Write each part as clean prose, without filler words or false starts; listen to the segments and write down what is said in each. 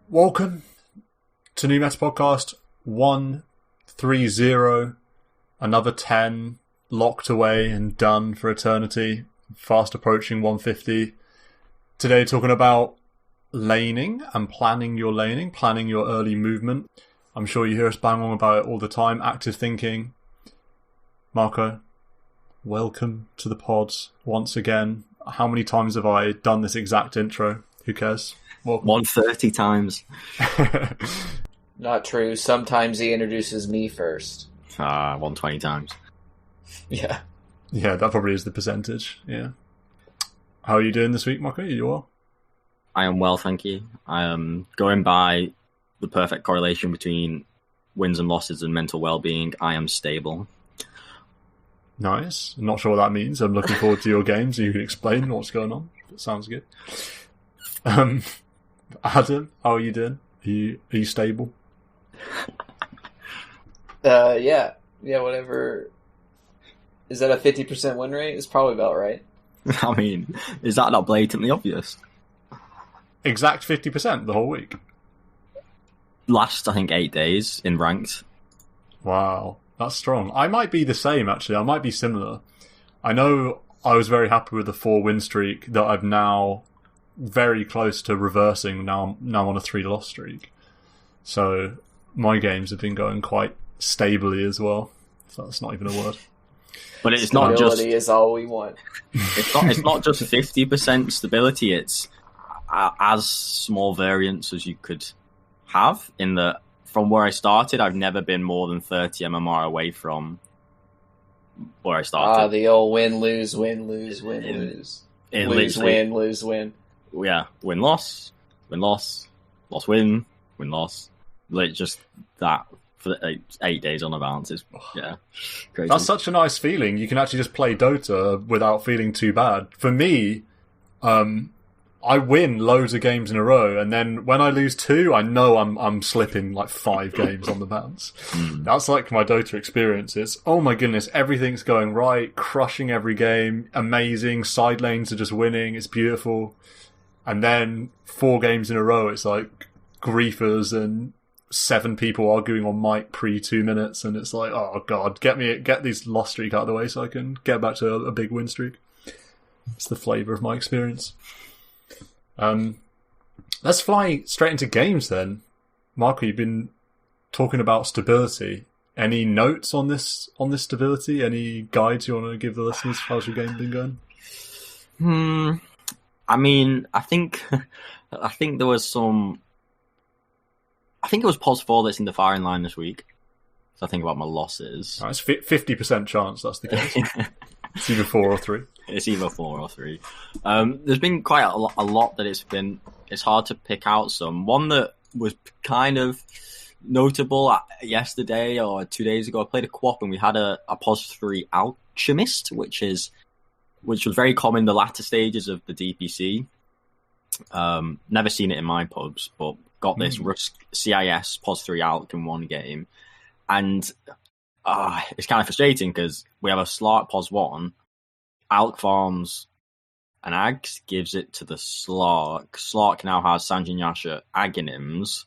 Welcome to New Mets Podcast 130. Another 10 locked away and done for eternity. Fast approaching 150. Today talking about laning and planning your laning, planning your early movement. I'm sure you hear us bang on about it all the time. Active thinking. Marco, welcome to the pods once again. How many times have I done this exact intro? Who cares? Welcome. 130 times. Not true. Sometimes he introduces me first. 120 times. Yeah. Yeah, that probably is the percentage. Yeah. How are you doing this week, Marco? You well? I am well, thank you. I am going by the perfect correlation between wins and losses and mental well-being. I am stable. Nice. I'm not sure what that means. I'm looking forward to your games. You can explain what's going on. That sounds good. Adam, how are you doing? Are you stable? Yeah, whatever. Is that a 50% win rate? It's probably about right. I mean, is that not blatantly obvious? Exact 50% the whole week? Last, I think, 8 days in ranked. Wow, that's strong. I might be the same, actually. I might be similar. I know I was very happy with the 4-win streak that I've now very close to reversing. Now I'm on a 3-loss streak. So my games have been going quite stably as well. So that's not even a word. But it's not just... Stability is all we want. It's not just 50% stability. It's as small variance as you could have. In the from where I started, I've never been more than 30 MMR away from where I started. The old win, lose, win, lose, win, lose. Lose, win, lose, win. Yeah, win, loss, loss, win, loss. Like just that for 8 days on a bounce is crazy. That's such a nice feeling. You can actually just play Dota without feeling too bad. For me, I win loads of games in a row, and then when I lose 2, I know I'm slipping like 5 games on the bounce. That's like my Dota experience. It's, oh my goodness, everything's going right, crushing every game, amazing, side lanes are just winning, it's beautiful. And then 4 games in a row, it's like griefers and 7 people arguing on mic pre 2 minutes, and it's like, oh god, get these loss streak out of the way so I can get back to a big win streak. It's the flavour of my experience. Let's fly straight into games then. Marco, you've been talking about stability. Any notes on this stability? Any guides you want to give the listeners? How's your game been going? I mean, I think there was some. I think it was POS 4 that's in the firing line this week. So I think about my losses. It's 50% chance that's the case. It's either 4 or 3. It's either 4 or 3. There's been quite a lot that it's hard to pick out some. One that was kind of notable yesterday or 2 days ago, I played a co-op and we had a POS 3 Alchemist, which was very common in the latter stages of the DPC. Never seen it in my pubs, but got this Rusk CIS POS 3 Alch in one game. And it's kind of frustrating because we have a Slark POS 1, Alch farms an Ags, gives it to the Slark. Slark now has Sanjin Yasha Aghanims.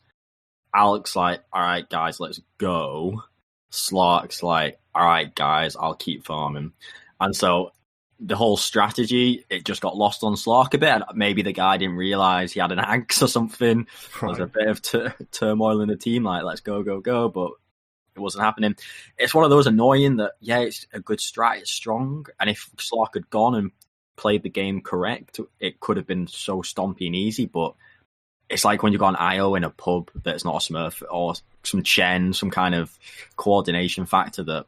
Alch's like, alright guys, let's go. Slark's like, alright guys, I'll keep farming. And so the whole strategy, it just got lost on Slark a bit. And maybe the guy didn't realise he had an Ags or something. Right. There was a bit of turmoil in the team, like, let's go, but it wasn't happening. It's one of those annoying that, yeah, it's a good strat, it's strong. And if Slark had gone and played the game correct, it could have been so stompy and easy. But it's like when you got an IO in a pub that's not a Smurf or some Chen, some kind of coordination factor that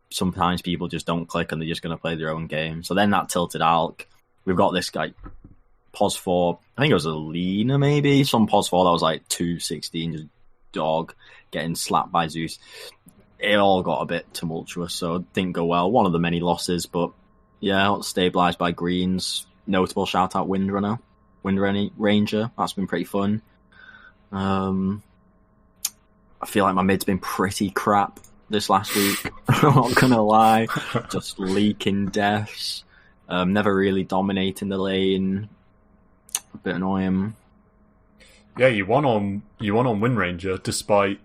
sometimes people just don't click and they're just going to play their own game. So then that tilted Alch. We've got this guy, POS 4, I think it was a Lena maybe, some POS 4 that was like 216, just dog getting slapped by Zeus. It all got a bit tumultuous, so it didn't go well. One of the many losses, but yeah, stabilised by greens. Notable shout out Windrunner Ranger. That's been pretty fun. I feel like my mid's been pretty crap this last week. I'm not gonna lie. Just leaking deaths. Never really dominating the lane. A bit annoying. Yeah, you won on Wind Ranger despite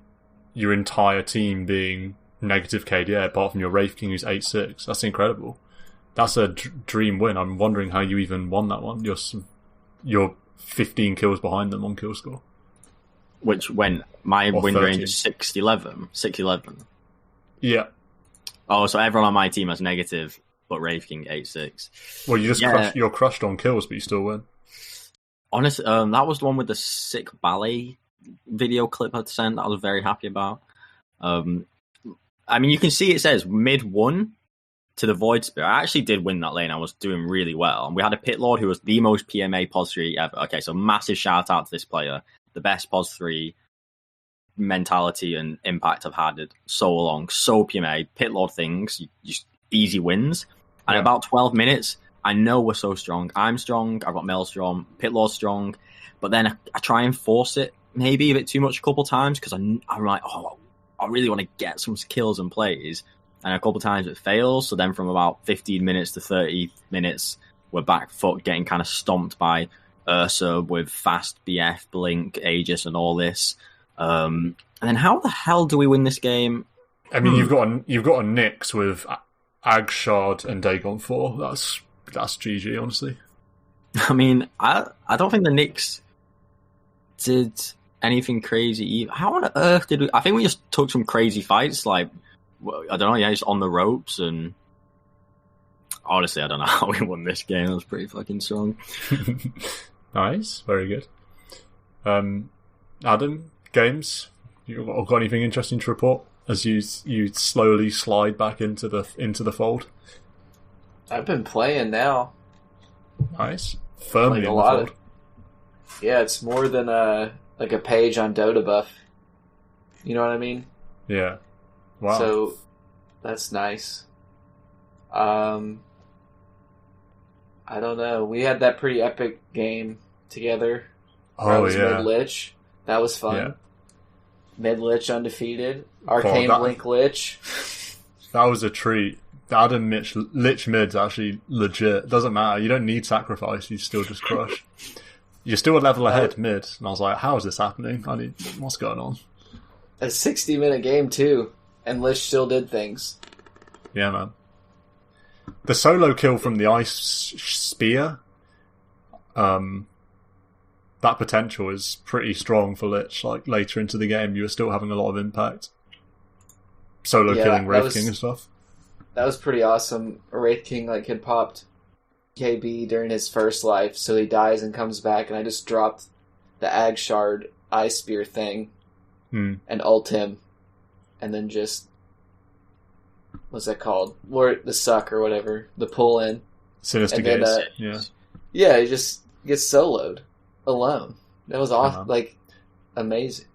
your entire team being negative KDA, apart from your Wraith King who's 8-6. That's incredible. That's a dream win. I'm wondering how you even won that one. You're 15 kills behind them on kill score. Which when my Or win 13. range is 6-11. 6-11. Yeah. Oh, so everyone on my team has negative, but Wraith King 8-6. Well, you're crushed on kills, but you still win. Honestly, that was the one with the sick ballet video clip I'd sent. I was very happy about. I mean, you can see it says mid 1 to the Void Spirit. I actually did win that lane. I was doing really well. And we had a Pit Lord who was the most PMA pos 3 ever. Okay, so massive shout out to this player. The best pos 3 mentality and impact I've had in so long. So PMA. Pit Lord things. Just easy wins. And in about 12 minutes, I know we're so strong. I'm strong. I've got Maelstrom. Pit Lord's strong. But then I try and force it maybe a bit too much a couple times because I'm like, oh, I really want to get some kills and plays. And a couple times it fails. So then from about 15 minutes to 30 minutes, we're back foot getting kind of stomped by Ursa with fast BF, Blink, Aegis, and all this. And then how the hell do we win this game? I mean, you've got a Nyx with Ag Shard and Dagon 4. That's GG, honestly. I mean, I don't think the Knicks did anything crazy either. How on earth did we... I think we just took some crazy fights, like, I don't know, yeah, just on the ropes, and honestly, I don't know how we won this game. It was pretty fucking strong. Nice, very good. Adam, games? You got anything interesting to report as you slowly slide back into the fold? I've been playing now. Nice, firmly Like in the fold. Yeah, it's more than like a page on DotA buff. You know what I mean? Yeah. Wow. So that's nice. I don't know. We had that pretty epic game together. I was mid-lich. That was fun. Yeah. Mid-lich undefeated. Arcane Blink Lich. That was a treat. The Adam Lich mid's actually legit. Doesn't matter. You don't need sacrifice. You still just crush. You're still a level ahead mid. And I was like, how is this happening? What's going on? A 60-minute game, too. And Lich still did things. Yeah, man. The solo kill from the Ice Spear, that potential is pretty strong for Lich. Like, later into the game, you were still having a lot of impact. Solo killing Wraith King and stuff. That was pretty awesome. Wraith King had popped KB during his first life, so he dies and comes back, and I just dropped the Ag Shard Ice Spear thing and ult him, and then just... What's that called? The suck or whatever. The pull in. Sinister Gaze. Yeah, he just gets soloed. Alone. That was awesome. Amazing.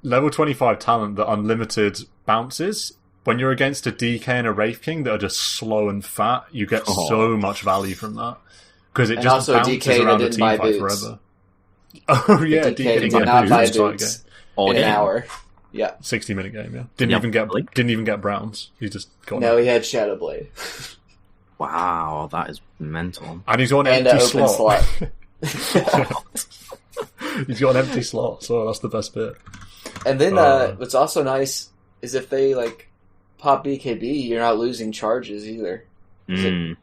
Level 25 talent that unlimited bounces. When you're against a DK and a Wraith King that are just slow and fat, you get so much value from that. Because it just bounces around the team fight forever. Oh yeah, DK didn't not buy boots boots in an hour. Yeah. 60-minute game, yeah. Didn't even get browns. He just got he had Shadow Blade. Wow, that is mental. And he's got an empty slot. He's got an empty slot, so that's the best bit. And then what's also nice is if they pop BKB, you're not losing charges either. They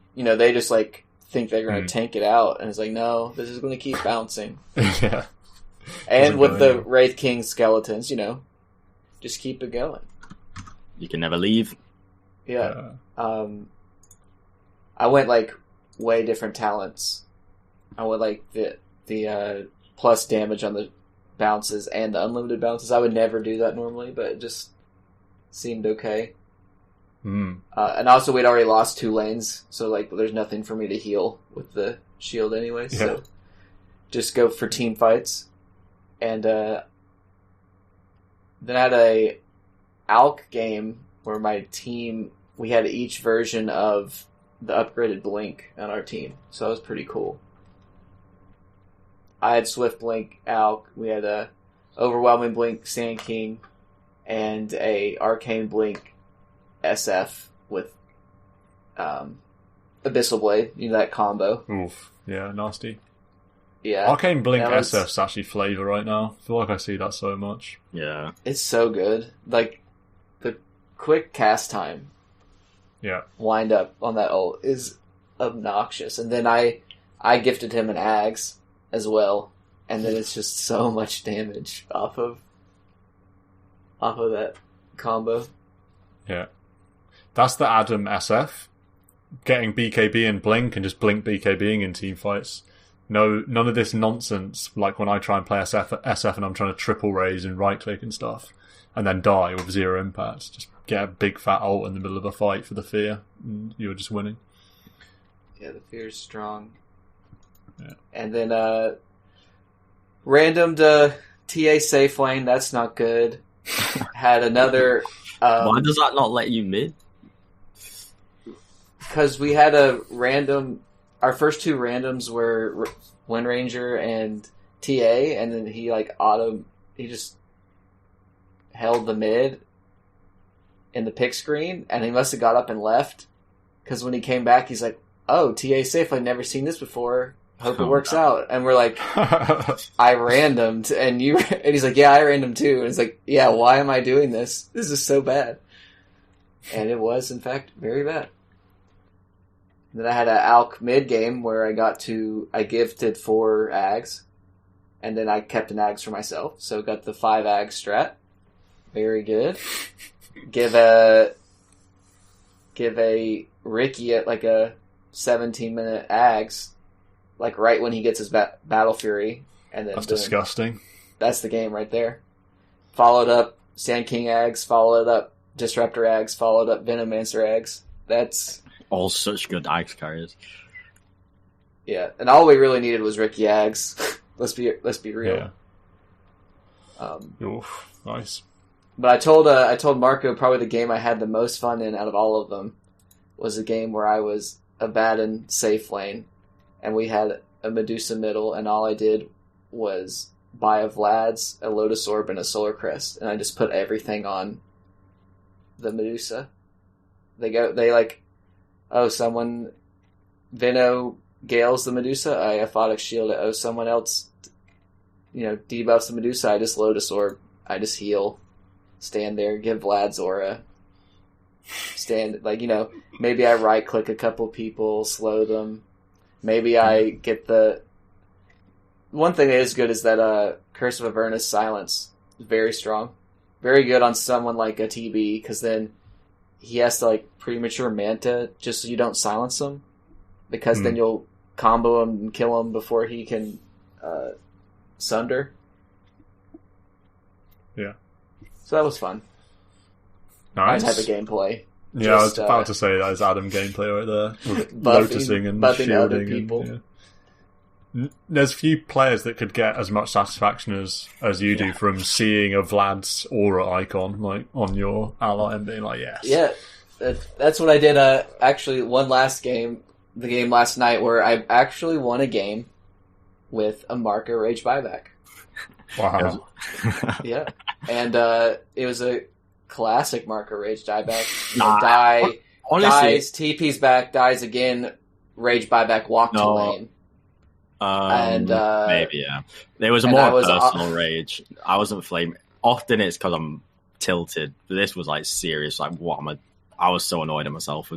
just think they're going to tank it out, and it's no, this is going to keep bouncing. Yeah. And with the Wraith King skeletons, just keep it going. You can never leave. Yeah. I went way different talents. I went the plus damage on the bounces and the unlimited bounces. I would never do that normally, but it just seemed okay. And also we'd already lost 2 lanes, so there's nothing for me to heal with the shield anyway. Yeah. So just go for team fights. And then I had a Alk game where my team, we had each version of the upgraded Blink on our team. So that was pretty cool. I had Swift Blink Alk. We had a Overwhelming Blink Sand King and a Arcane Blink SF with Abyssal Blade. That combo. Oof. Yeah, nasty. Yeah. Arcane Blink that was- SF's actually flavor right now. I feel like I see that so much. Yeah. It's so good. Like, the quick cast time Yeah. wind up on that ult is obnoxious. And then I gifted him an Ags as well. And then it's just so much damage off of that combo. Yeah. That's the Adam SF. Getting BKB and Blink and just Blink BKBing in team fights. No, none of this nonsense like when I try and play SF and I'm trying to triple raise and right click and stuff and then die with 0 impact. Just get a big fat ult in the middle of a fight for the fear and you're just winning. Yeah, the fear's strong. Yeah. And then random to TA safe lane, that's not good. Had another Why does that not let you mid? because we had a random. Our first 2 randoms were Wind Ranger and TA, and then he just held the mid in the pick screen, and he must have got up and left. Because when he came back, he's like, "Oh, TA safe. I've never seen this before. Hope it works out." And we're like, "I randomed," and he's like, "Yeah, I randomed too." And it's like, "Yeah, why am I doing this? This is so bad." And it was, in fact, very bad. Then I had an Alk mid game where I gifted 4 Ags, and then I kept an Ags for myself, so got the 5 Ags strat. Very good. Give a Ricky at like a 17-minute Ags, like right when he gets his Battle Fury, and then That's boom. disgusting. That's the game right there. Followed up Sand King Ags, followed up Disruptor Ags, followed up Venomancer Ags. That's All such good Axe carriers. yeah, and all we really needed was Ricky Ags. let's be real. Yeah. Oof, nice. But I told Marco probably the game I had the most fun in out of all of them was a game where I was Abaddon safe lane, and we had a Medusa middle, and all I did was buy a Vlad's, a Lotus Orb, and a Solar Crest, and I just put everything on the Medusa. Someone Veno Gales the Medusa, I Aphotic Shield it. Oh, someone else, debuffs the Medusa, I just Lotus Orb, I just heal. Stand there, give Vlad's aura. Maybe I right click a couple people, slow them. Maybe I get the. One thing that is good is that Curse of Avernus Silence is very strong. Very good on someone like a TB, because then he has to premature Manta just so you don't silence him. Because then you'll combo him and kill him before he can Sunder. Yeah. So that was fun. Nice. My type of gameplay. Yeah, I was about to say that is Adam gameplay right there. With lotusing and buffing other shielding. people. There's few players that could get as much satisfaction as you do from seeing a Vlad's aura icon on your ally and being like, yes. Yeah, that's what I did. Actually, one last game, the game last night, where I actually won a game with a Marco Rage buyback. Wow. Yeah, and it was a classic Marco Rage dieback. Honestly, Dies, TP's back, dies again, Rage buyback, walk to lane. Maybe, yeah. There was a more personal rage. I wasn't flaming. Often it's because I'm tilted. But this was serious. I was so annoyed at myself.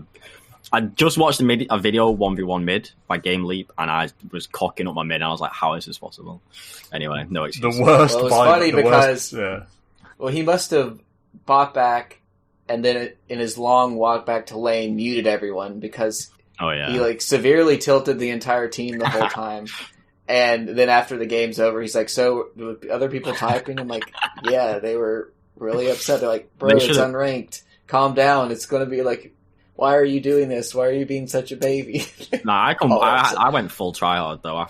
I just watched a video 1v1 mid by Game Leap, and I was cocking up my mid, and I was like, how is this possible? Anyway, no excuse. The worst. Well, it was funny because yeah. Well, he must have bought back, and then in his long walk back to lane, muted everyone because he severely tilted the entire team the whole time. And then after the game's over, he's like, "So, were other people typing?" I'm like, "Yeah, they were really upset. They're like, bro, it's unranked. Calm down. It's going to be like, why are you doing this? Why are you being such a baby?" I went full tryhard though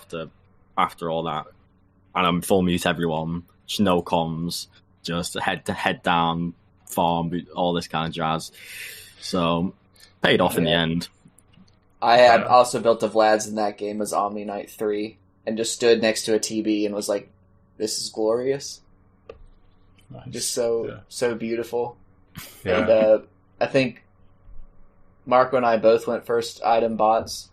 after all that, and I'm full mute everyone, no comms, just head down, farm, all this kind of jazz. So paid off in the end. I had also built a Vlad's in that game as Omni Knight 3 and just stood next to a TB and was like, "This is glorious." Nice. Just so beautiful. Yeah. And I think Marco and I both went first item bots.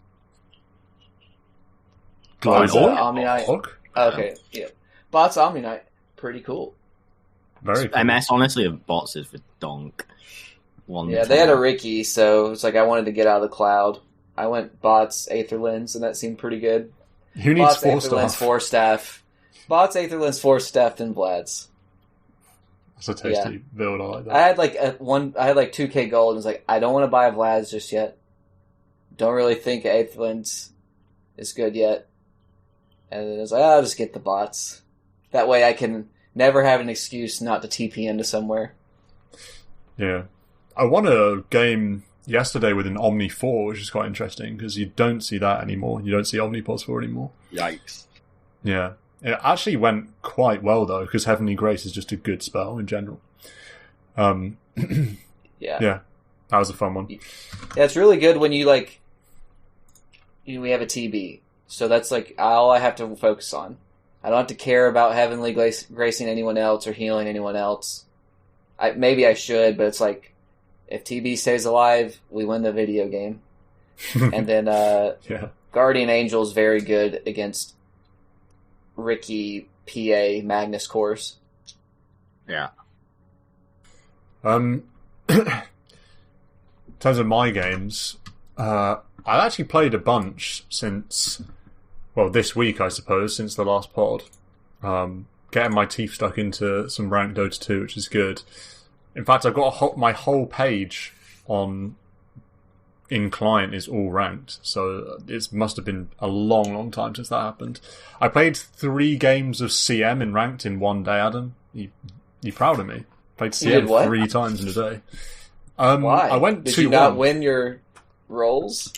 Bots Global. Omni-Knight. Okay, yeah. Bots Omni-Knight, pretty cool. Very cool. MS, honestly, of bots is for donk. Yeah, they had a Ricky, so it's like I wanted to get out of the cloud. I went bots, Aether Lens, and that seemed pretty good. Who needs Bots, 4 Aether Lens, staff? 4 staff. Bots, Aether Lens, 4 staff, then Vlad's. That's a tasty build. I like that. I had like 2k gold, and was like, I don't want to buy a Vlad's just yet. Don't really think Aether Lens is good yet. And then I was like, I'll just get the bots. That way I can never have an excuse not to TP into somewhere. Yeah. I won a game yesterday with an Omni 4, which is quite interesting, because you don't see that anymore. You don't see Omnipods 4 anymore. Yikes. Yeah. It actually went quite well, though, because Heavenly Grace is just a good spell in general. Yeah. Yeah. That was a fun one. Yeah, it's really good when you, like... we have a TB. So that's, like, all I have to focus on. I don't have to care about Heavenly Gracing anyone else or healing anyone else. Maybe I should, but it's like... If TB stays alive, we win the video game. And then Yeah. Guardian Angel's very good against Ricky, PA, Magnus cores. Yeah. In terms of my games, I've actually played a bunch since, well, this week, I suppose, since the last pod. Getting my teeth stuck into some ranked Dota 2, which is good. In fact, I've got my whole page in client is all ranked, so it must have been a long, long time since that happened. I played 3 games of CM in ranked in one day, Adam. You proud of me? Played CM 3 times in a day. Why? I went Did 2-1. you not win your rolls?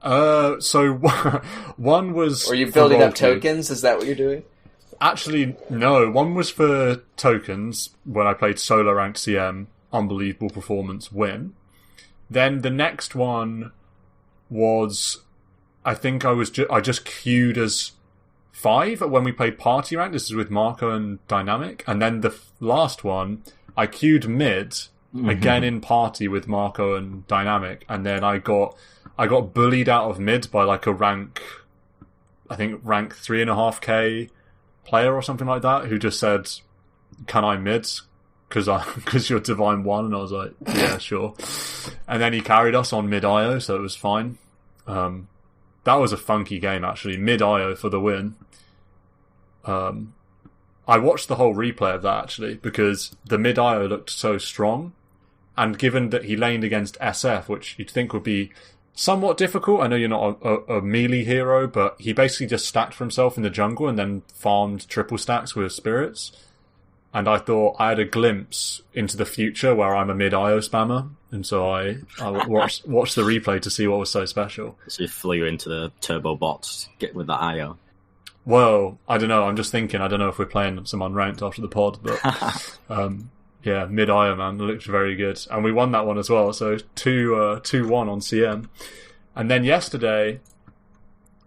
So one was... Or are you building for up tokens? Is that what you're doing? Actually, no. One was for tokens, when I played solo ranked CM, unbelievable performance, win. Then the next one was, I think I just queued as 5 when we played party rank. This is with Marco and Dynamic. And then the last one, I queued mid, again in party with Marco and Dynamic. And then I got bullied out of mid by like a rank 3.5k player or something like that, who just said, "Can I mid? Because you're Divine 1," and I was like, "Yeah, sure." And then he carried us on mid IO, so it was fine. That was a funky game, actually. Mid IO for the win. I watched the whole replay of that, actually, because the mid IO looked so strong, and given that he laned against SF, which you'd think would be somewhat difficult. I know you're not a melee hero, but he basically just stacked for himself in the jungle and then farmed triple stacks with spirits. And I thought I had a glimpse into the future where I'm a mid-IO spammer. And so I watched the replay to see what was so special. So you flew into the turbo bots get with that IO. Well, I don't know. I'm just thinking, I don't know if we're playing some unranked after the pod, but yeah, mid-IO, man. It looked very good. And we won that one as well, so 2-1 on CM. And then yesterday,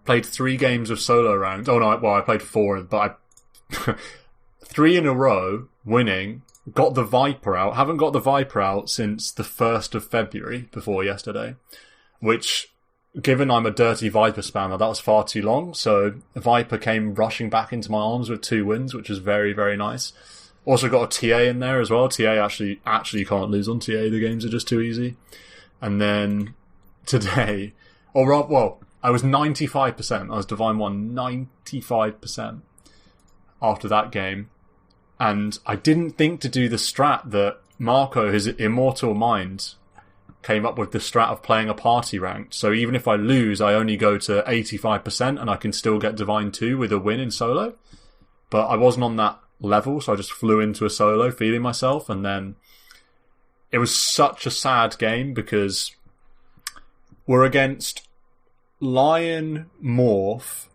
played 3 games of solo ranked. Oh, no, well, I played 4, but I... 3 in a row, winning, got the Viper out. Haven't got the Viper out since the 1st of February, before yesterday. Which, given I'm a dirty Viper spammer, that was far too long. So Viper came rushing back into my arms with 2 wins, which was very, very nice. Also got a TA in there as well. TA actually you can't lose on TA. The games are just too easy. And then today, I was 95%. I was Divine 1, 95% after that game. And I didn't think to do the strat that Marco, his immortal mind, came up with the strat of playing a party ranked. So even if I lose, I only go to 85% and I can still get Divine 2 with a win in solo. But I wasn't on that level, so I just flew into a solo feeling myself, and then it was such a sad game because we're against Lion Morph.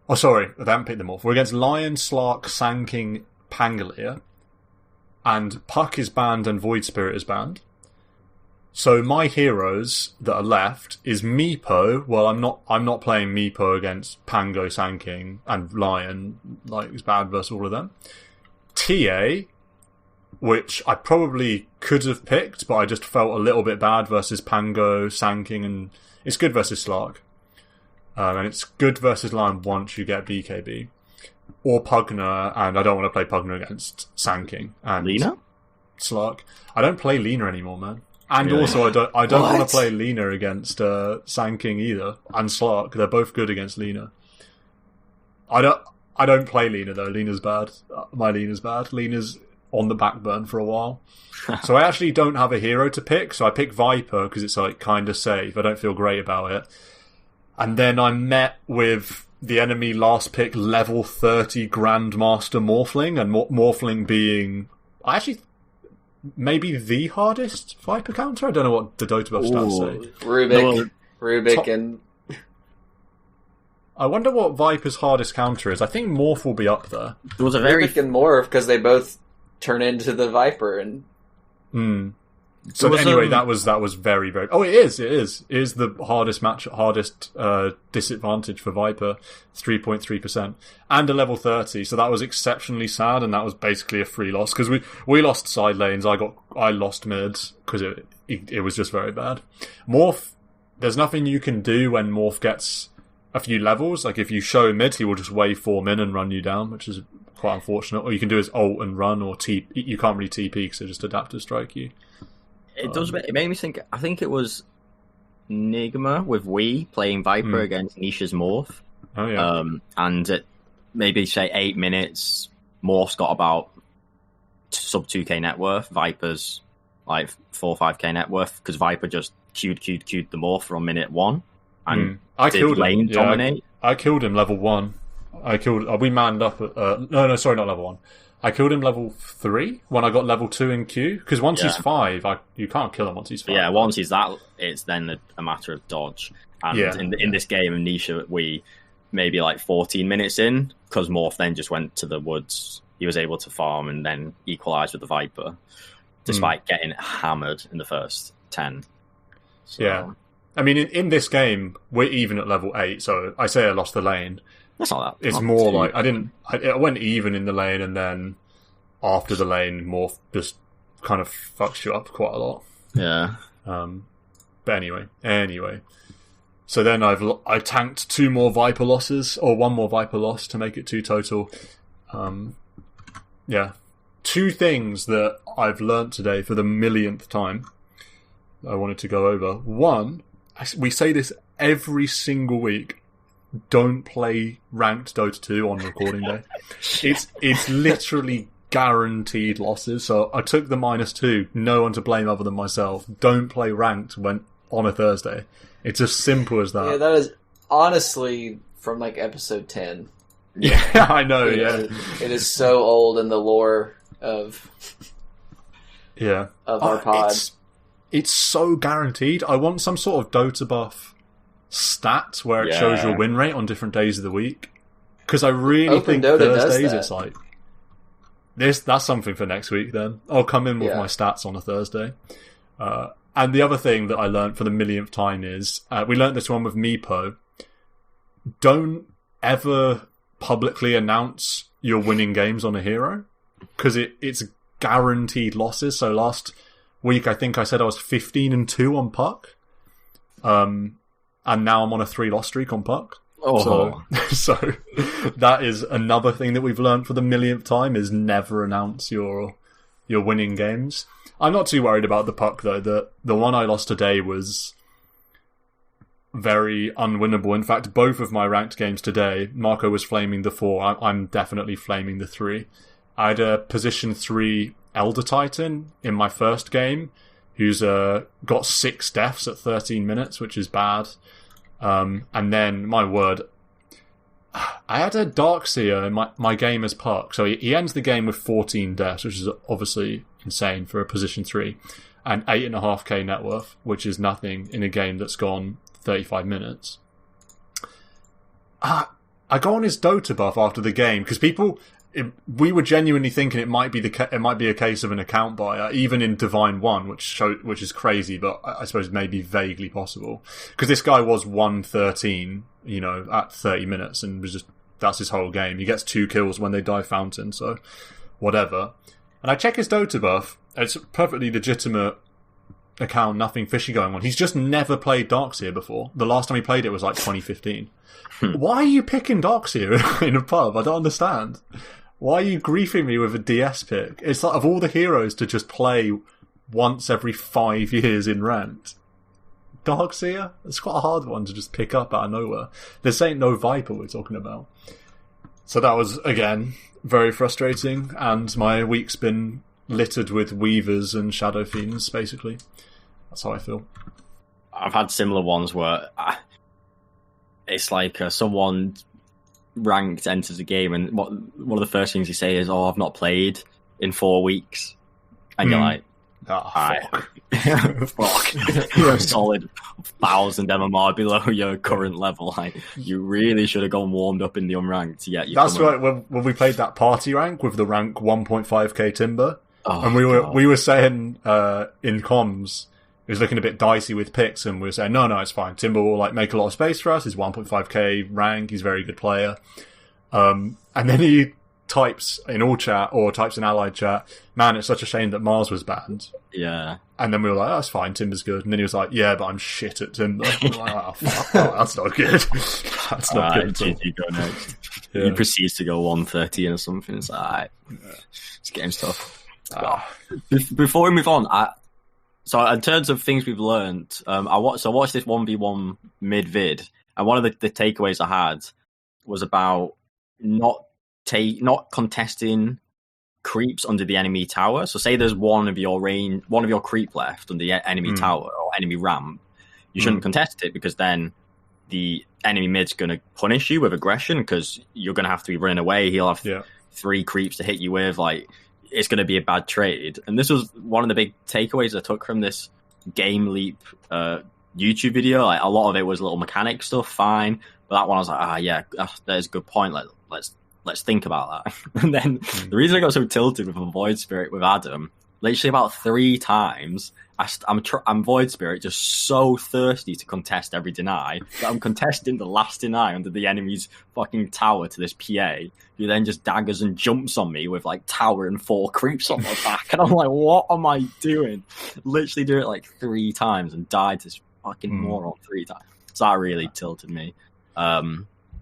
Oh, sorry, I haven't picked the Morph. We're against Lion, Slark, Sand King, Pangolier, and Puck is banned and Void Spirit is banned. So my heroes that are left is Meepo. Well, I'm not playing Meepo against Pango, Sand King, and Lion. Like, it's bad versus all of them. TA, which I probably could have picked, but I just felt a little bit bad versus Pango, Sand King, and it's good versus Slark. and it's good versus Lion once you get BKB. Or Pugner, and I don't want to play Pugner against Sand King and Lina? Slark. I don't play Lina anymore, man. And Really? also, I don't want What? to play Lina against Sand King either, and Slark. They're both good against Lina. I don't play Lina though. Lina's bad. My Lina's bad. Lina's on the back burn for a while. So I actually don't have a hero to pick. So I pick Viper because it's like kind of safe. I don't feel great about it. And then I'm met with the enemy last pick level 30 Grandmaster Morphling, and Morphling being actually maybe the hardest Viper counter. I don't know what the Dota buff stats say. Rubik, and I wonder what Viper's hardest counter is. I think Morph will be up there. There was a very Rubik and Morph because they both turn into the Viper and. So was, anyway, that was very, very. Oh, it is the hardest disadvantage for Viper, 3.3%, and a level 30. So that was exceptionally sad, and that was basically a free loss because we lost side lanes. I lost mid because it was just very bad. Morph, there's nothing you can do when Morph gets a few levels. Like if you show mid, he will just wave form in and run you down, which is quite unfortunate. Or you can do his ult and run, or you can't really TP because they just adaptive strike you. It does. It made me think. I think it was Nigma with Wii playing Viper against Nisha's Morph. Oh yeah. And at maybe say 8 minutes, Morph's got about sub 2k net worth. Viper's like 4 or 5k net worth because Viper just queued the Morph from minute 1 and I killed lane him. dominate. I killed him level 1. We manned up. No, sorry, not level 1. I killed him level 3 when I got level 2 in Q, because once he's 5, you can't kill him once he's 5. Yeah, once he's that, it's then a matter of dodge. And in this game, Nisha, we maybe like 14 minutes in, because Morph then just went to the woods, he was able to farm and then equalise with the Viper, despite getting hammered in the first 10. So, yeah. I mean, in this game, we're even at level 8, so I say I lost the lane. that's not that. It's not more too- like I went even in the lane, and then after the lane, Morph just kind of fucks you up quite a lot. Yeah. But anyway. So then I tanked 2 more Viper losses, or 1 more Viper loss to make it 2 total. Yeah. 2 things that I've learnt today for the millionth time I wanted to go over. 1, we say this every single week. Don't play ranked Dota 2 on recording day. It's literally guaranteed losses. So I took the -2. No one to blame other than myself. Don't play ranked on a Thursday. It's as simple as that. Yeah, that is honestly from like episode 10. Yeah, I know. It is so old in the lore of our pod. It's so guaranteed. I want some sort of Dota buff stat where it shows your win rate on different days of the week, because I really Open think Dota Thursdays does that. it's like that's something for next week. Then I'll come in with my stats on a Thursday. And the other thing that I learned for the millionth time is we learned this one with Meepo. Don't ever publicly announce you're winning games on a hero, because it's guaranteed losses. So last week I think I said I was 15-2 on Puck. And now I'm on a 3-loss streak on Puck. Oh. So that is another thing that we've learned for the millionth time, is never announce your winning games. I'm not too worried about the Puck though. The one I lost today was very unwinnable. In fact, both of my ranked games today, Marco was flaming the 4. I'm definitely flaming the 3. I had a position 3 Elder Titan in my first game, who's got 6 deaths at 13 minutes, which is bad. And then, my word, I had a Darkseer in my game as Puck. So he ends the game with 14 deaths, which is obviously insane for a position 3, and 8.5k net worth, which is nothing in a game that's gone 35 minutes. I go on his Dota buff after the game, because we were genuinely thinking it might be a case of an account buyer, even in Divine 1, which is crazy, but I suppose maybe vaguely possible. Because this guy was 113, at 30 minutes, and that's his whole game. He gets 2 kills when they die Fountain, so whatever. And I check his Dota buff. It's a perfectly legitimate account, nothing fishy going on. He's just never played Darkseer before. The last time he played it was like 2015. Why are you picking Darkseer in a pub? I don't understand. Why are you griefing me with a DS pick? It's like, of all the heroes to just play once every 5 years in ranked, Darkseer? It's quite a hard one to just pick up out of nowhere. This ain't no Viper we're talking about. So that was, again, very frustrating, and my week's been littered with Weavers and Shadow Fiends, basically. That's how I feel. I've had similar ones where it's like someone ranked enters a game, and one of the first things you say is, "Oh, I've not played in 4 weeks," and you're like, fuck. Fuck. You're a solid 1,000 MMR below your current level. Like, you really should have gone warmed up in the unranked. Yeah, that's right. When we played that party rank with the rank 1.5k Timber, and we were saying in comms, it was looking a bit dicey with picks, and we were saying, no, it's fine. Timber will like make a lot of space for us. He's 1.5k rank. He's a very good player. And then he types in all chat, or types in allied chat, man, it's such a shame that Mars was banned. Yeah. And then we were like, oh, that's fine, Timber's good. And then he was like, yeah, but I'm shit at Timber. And we're like, oh, fuck, that's not good. That's not good at all. You go next. Yeah. He proceeds to go 113 or something. It's like, alright, this game's tough. Before we move on, so in terms of things we've learned, I watched this 1v1 mid vid, and one of the takeaways I had was about not contesting creeps under the enemy tower. So say there's one of your creep left on the enemy tower or enemy ramp, you shouldn't contest it, because then the enemy mid's going to punish you with aggression, because you're going to have to be running away. He'll have 3 creeps to hit you with. Like, it's going to be a bad trade. And this was one of the big takeaways I took from this Game Leap YouTube video. Like, a lot of it was little mechanic stuff, fine, but that one I was like, there's a good point. Let's think about that. And then the reason I got so tilted with a Void Spirit with Adam, literally about 3 times, I'm Void Spirit, just so thirsty to contest every deny that I'm contesting the last deny under the enemy's fucking tower to this PA, who then just daggers and jumps on me with like tower and 4 creeps on my back. And I'm like, what am I doing? Literally do it like 3 times and died to this fucking moron 3 times. So that really tilted me.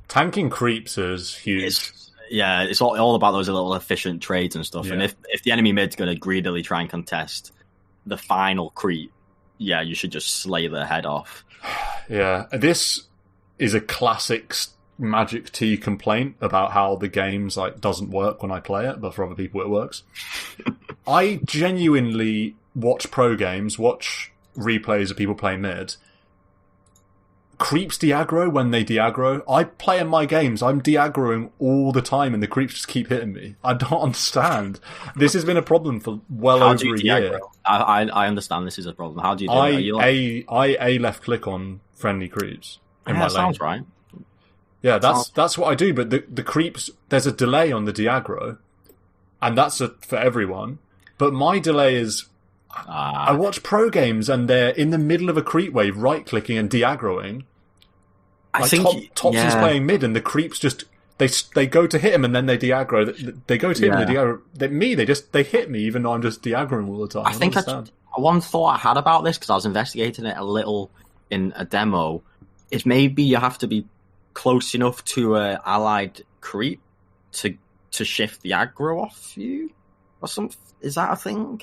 Tanking creeps is huge. It's all about those little efficient trades and stuff. Yeah. And if the enemy mid's going to greedily try and contest the final creep, you should just slay their head off. Yeah, this is a classic Magic T complaint about how the game's like doesn't work when I play it, but for other people it works. I genuinely watch pro games, watch replays of people playing mid. Creeps de-aggro when they de-aggro. I play in my games, I'm de-aggroing all the time, and the creeps just keep hitting me. I don't understand. This has been a problem for over a year. I understand this is a problem. How do you do it? I left click on friendly creeps in my lane. Sounds right. Yeah, that's what I do, but the creeps, there's a delay on the de-aggro, and that's for everyone. But my delay is, I watch pro games and they're in the middle of a creep wave, right-clicking and de-aggroing. I think Thompson's playing mid, and the creeps just they go to hit him, and then they de-aggro. They go to hit him, and they de-aggro. They hit me, even though I'm just de-aggroing all the time. I think one thought I had about this, because I was investigating it a little in a demo, is maybe you have to be close enough to an allied creep to shift the aggro off you, or something. Is that a thing?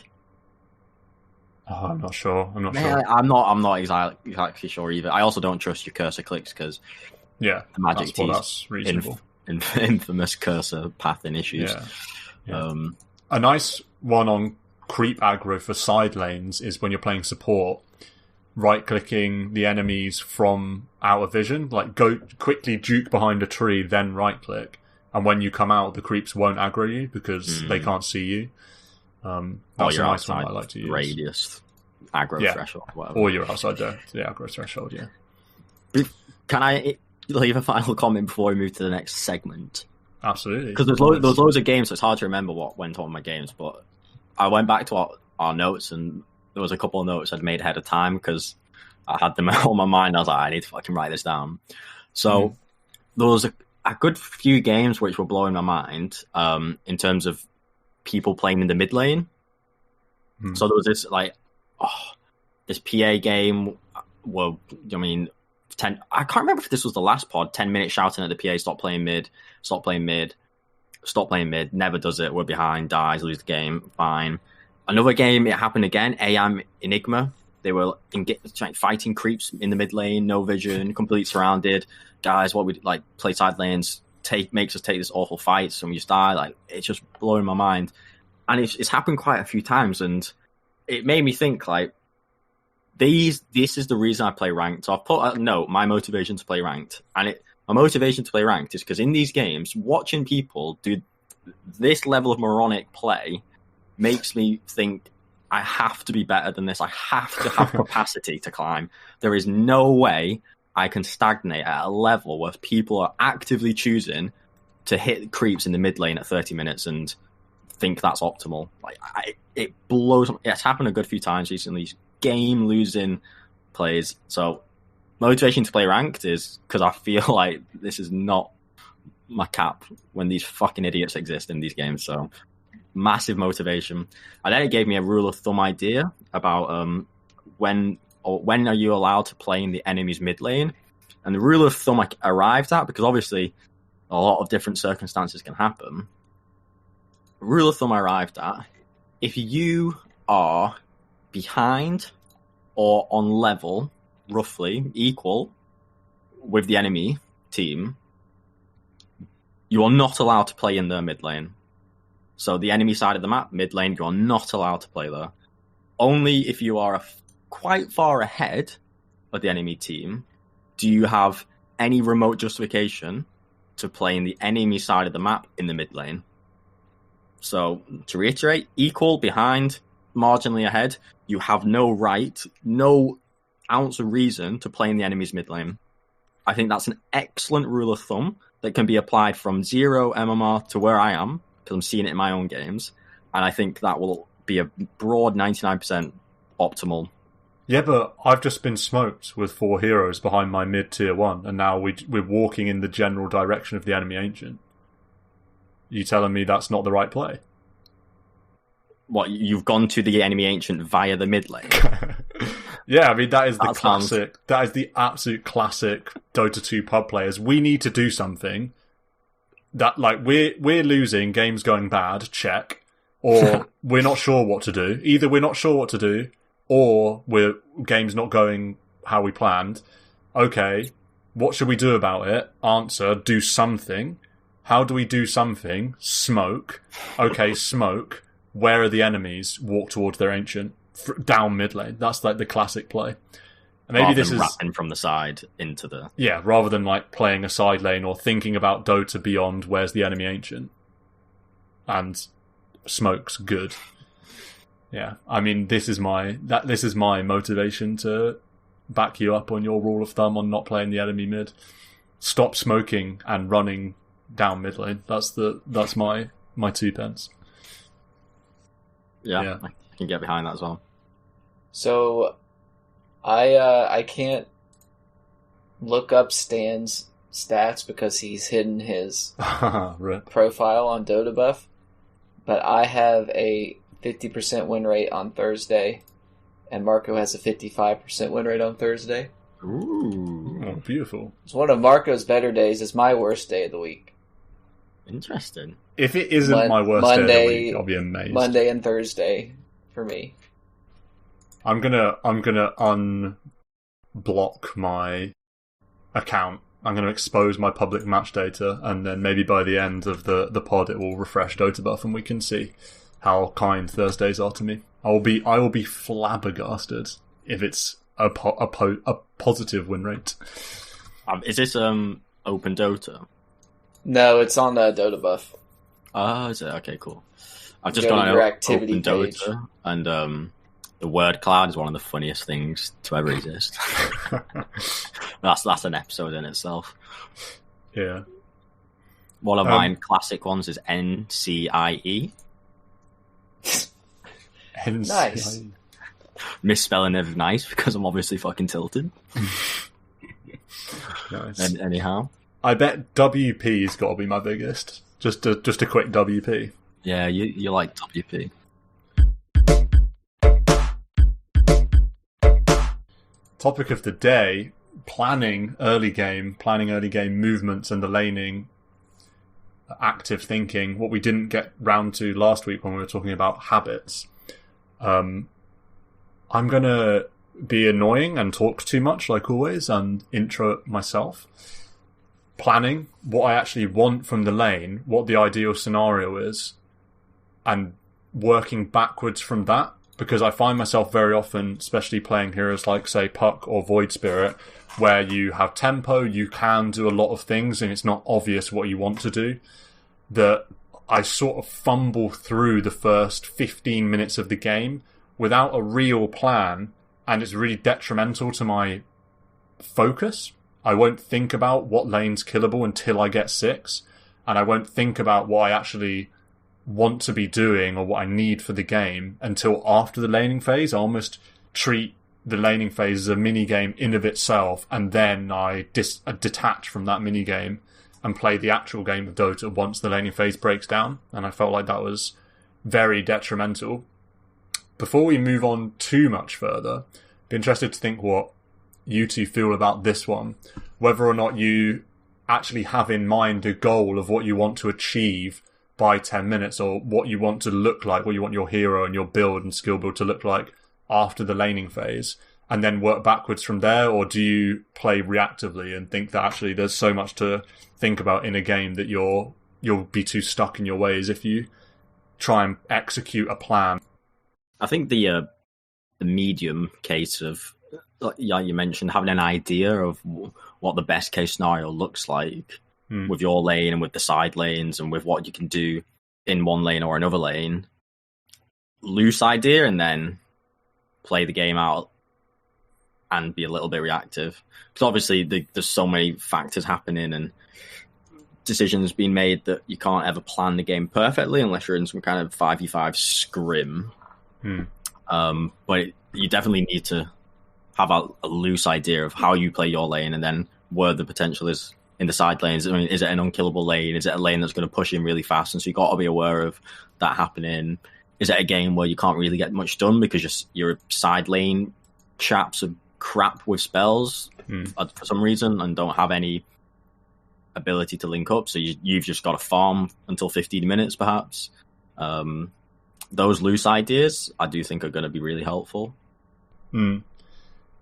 Oh, I'm not sure. I'm not exactly sure either. I also don't trust your cursor clicks, because the Magic that's reasonable. Infamous cursor pathing issues. Yeah. A nice one on creep aggro for side lanes is when you're playing support, right-clicking the enemies from out of vision, like go quickly juke behind a tree, then right-click, and when you come out, the creeps won't aggro you because they can't see you. That's a nice one I like to use. Radius, aggro threshold, whatever. Or you're outside the aggro threshold, Can I leave a final comment before we move to the next segment? Absolutely. Because there's loads of games, so it's hard to remember what went on in my games, but I went back to our notes, and there was a couple of notes I'd made ahead of time, because I had them on my mind. I was like, I need to fucking write this down. So there was a good few games which were blowing my mind in terms of people playing in the mid lane. So there was this this PA game. Well, I mean, 10. I can't remember if this was the last pod. 10 minutes shouting at the PA, stop playing mid, stop playing mid, stop playing mid. Never does it. We're behind. Dies. Lose the game. Fine. Another game. It happened again. AM Enigma. They were fighting creeps in the mid lane. No vision. Completely surrounded. Guys, what we like play side lanes. Makes us take this awful fights and we just die. Like, it's just blowing my mind. And it's happened quite a few times, and it made me think, like, this is the reason I play ranked. So I've put a note, my motivation to play ranked. And my motivation to play ranked is because in these games, watching people do this level of moronic play makes me think I have to be better than this. I have to have capacity to climb. There is no way I can stagnate at a level where people are actively choosing to hit creeps in the mid lane at 30 minutes and think that's optimal. Like, it blows. It's happened a good few times recently. These game losing plays. So motivation to play ranked is because I feel like this is not my cap when these fucking idiots exist in these games. So massive motivation. And then it gave me a rule of thumb idea about when are you allowed to play in the enemy's mid lane. And the rule of thumb I arrived at, because obviously a lot of different circumstances can happen. The rule of thumb I arrived at, if you are behind or on level, roughly equal with the enemy team, you are not allowed to play in their mid lane. So the enemy side of the map, mid lane, you are not allowed to play there. Only if you are quite far ahead of the enemy team do you have any remote justification to play in the enemy side of the map in the mid lane. So to reiterate, equal, behind, marginally ahead, you have no right, no ounce of reason to play in the enemy's mid lane. I think that's an excellent rule of thumb that can be applied from 0 MMR to where I am, because I'm seeing it in my own games, and I think that will be a broad 99% optimal. Yeah, but I've just been smoked with 4 heroes behind my mid-tier 1, and now we're walking in the general direction of the enemy ancient. You telling me that's not the right play? What, you've gone to the enemy ancient via the mid lane? Yeah, I mean, that is the classic. That is the absolute classic Dota 2 pub players. We need to do something that, like, we're losing, game's going bad, check, or we're not sure what to do. Either we're not sure what to do, or game's not going how we planned. Okay, what should we do about it? Answer, do something. How do we do something? Smoke. Okay, smoke. Where are the enemies? Walk towards their ancient. Down mid lane. That's like the classic play. And maybe this is wrapping from the side into the... Yeah, rather than like playing a side lane or thinking about Dota beyond where's the enemy ancient. And smoke's good. Yeah, I mean, this is my motivation to back you up on your rule of thumb on not playing the enemy mid. Stop smoking and running down mid lane. That's my 2 pence. Yeah, I can get behind that as well. So, I can't look up Stan's stats because he's hidden his profile on Dota Buff, but I have a 50% win rate on Thursday, and Marco has a 55% win rate on Thursday. Ooh. Oh, beautiful. It's one of Marco's better days. It's my worst day of the week. Interesting. If it isn't my worst day of the week, I'll be amazed. Monday and Thursday for me. I'm gonna unblock my account. I'm gonna expose my public match data, and then maybe by the end of the pod, it will refresh Dota Buff, and we can see how kind Thursdays are to me. I will be flabbergasted if it's a positive win rate. Is this open Dota? No, it's on Dota Buff. Oh, is it? Okay, cool. I've just Go gone to on your open activity page. Dota, and the word cloud is one of the funniest things to ever exist. That's an episode in itself. Yeah. One of my classic ones is NCIE. Nice. Misspelling of nice because I'm obviously fucking tilted. Nice. And anyhow, I bet WP's got to be my biggest. Just a quick WP. Yeah, you like WP. topic of the day, planning early game movements and the laning, active thinking, what we didn't get round to last week when we were talking about habits. I'm going to be annoying and talk too much, like always, and intro myself. Planning what I actually want from the lane, what the ideal scenario is, and working backwards from that, because I find myself very often, especially playing heroes like, say, Puck or Void Spirit, where you have tempo, you can do a lot of things, and it's not obvious what you want to do, that I sort of fumble through the first 15 minutes of the game without a real plan, and it's really detrimental to my focus. I won't think about what lane's killable until I get 6, and I won't think about what I actually want to be doing or what I need for the game until after the laning phase. I almost treat the laning phase as a mini-game in of itself, and then I detach from that mini-game and play the actual game of Dota once the laning phase breaks down, and I felt like that was very detrimental. Before we move on too much further, be interested to think what you two feel about this one, whether or not you actually have in mind the goal of what you want to achieve by 10 minutes, or what you want to look like, what you want your hero and your build and skill build to look like after the laning phase, and then work backwards from there. Or do you play reactively and think that actually there's so much to think about in a game that you'll be too stuck in your ways if you try and execute a plan? I think the medium case of, yeah, you mentioned having an idea of what the best case scenario looks like with your lane and with the side lanes and with what you can do in one lane or another lane. Loose idea, and then play the game out and be a little bit reactive. Because obviously there's so many factors happening and decisions being made that you can't ever plan the game perfectly unless you're in some kind of 5v5 scrim. But you definitely need to have a loose idea of how you play your lane and then where the potential is in the side lanes. I mean, is it an unkillable lane? Is it a lane that's going to push in really fast? And so you've got to be aware of that happening. Is it a game where you can't really get much done because your side lane chaps are crap with spells for some reason and don't have any ability to link up? So you've just got to farm until 15 minutes, perhaps. Those loose ideas, I do think, are going to be really helpful. When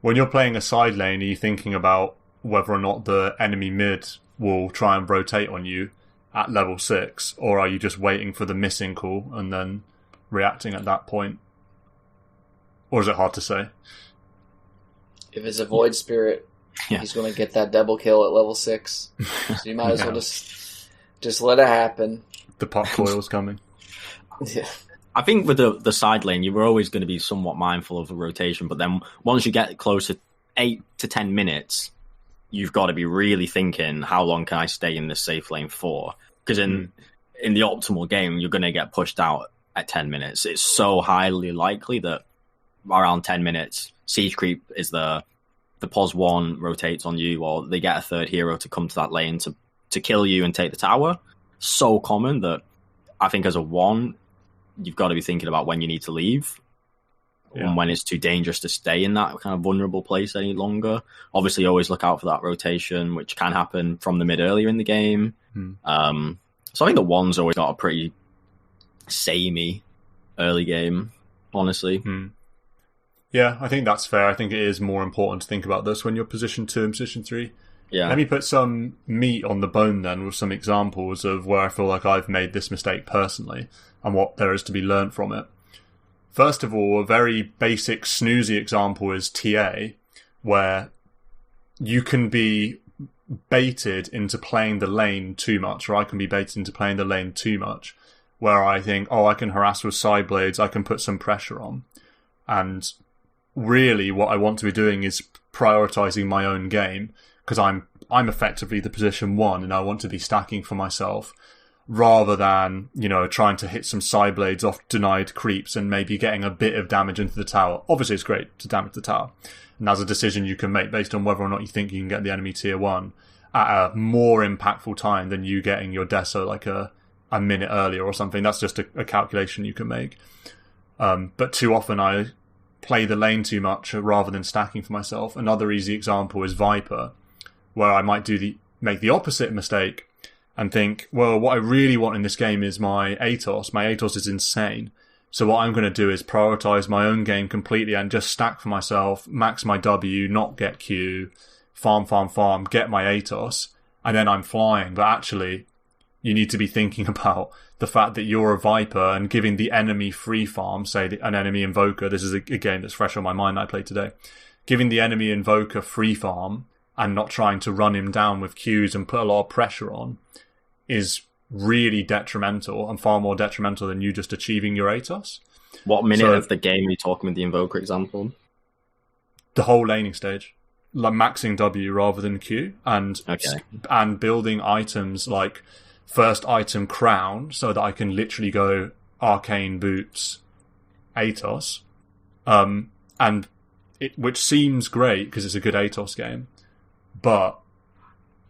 you're playing a side lane, are you thinking about whether or not the enemy mid will try and rotate on you at level 6, or are you just waiting for the missing call and then reacting at that point? Or is it hard to say? If it's a Void Spirit, he's going to get that double kill at level 6. So you might as well just let it happen. The pot coil's coming. Yeah. I think with the side lane, you were always going to be somewhat mindful of the rotation, but then once you get close to 8 to 10 minutes, you've got to be really thinking, how long can I stay in this safe lane for? Because in the optimal game, you're going to get pushed out at 10 minutes. It's so highly likely that around 10 minutes, siege creep is the pos 1 rotates on you, or they get a third hero to come to that lane to kill you and take the tower. So common that I think as a 1, you've got to be thinking about when you need to leave and when it's too dangerous to stay in that kind of vulnerable place any longer. Obviously, always look out for that rotation, which can happen from the mid earlier in the game. So I think the 1's always got a pretty samey early game, honestly. Yeah, I think that's fair. I think it is more important to think about this when you're position 2 and position 3. Yeah. Let me put some meat on the bone then with some examples of where I feel like I've made this mistake personally and what there is to be learned from it. First of all, a very basic snoozy example is TA, where you can be baited into playing the lane too much, or I can be baited into playing the lane too much, where I think, I can harass with side blades, I can put some pressure on. And really what I want to be doing is prioritizing my own game, because I'm effectively the position 1 and I want to be stacking for myself, rather than, trying to hit some side blades off denied creeps and maybe getting a bit of damage into the tower. Obviously, it's great to damage the tower, and that's a decision you can make based on whether or not you think you can get the enemy tier 1 at a more impactful time than you getting your Deso like a minute earlier or something. That's just a calculation you can make. But too often I play the lane too much rather than stacking for myself. Another easy example is Viper, where I might make the opposite mistake and think, well, what I really want in this game is my ATOS. My ATOS is insane. So what I'm going to do is prioritize my own game completely and just stack for myself, max my W, not get Q, farm, get my ATOS, and then I'm flying. But actually, you need to be thinking about the fact that you're a Viper and giving the enemy free farm, say an enemy Invoker. This is a game that's fresh on my mind that I played today. Giving the enemy Invoker free farm and not trying to run him down with Qs and put a lot of pressure on is really detrimental, and far more detrimental than you just achieving your ATOS. What minute of the game are you talking with the Invoker example? The whole laning stage. Like maxing W rather than Q, and building items like first item Crown, so that I can literally go Arcane Boots, ATOS, which seems great because it's a good ATOS game, but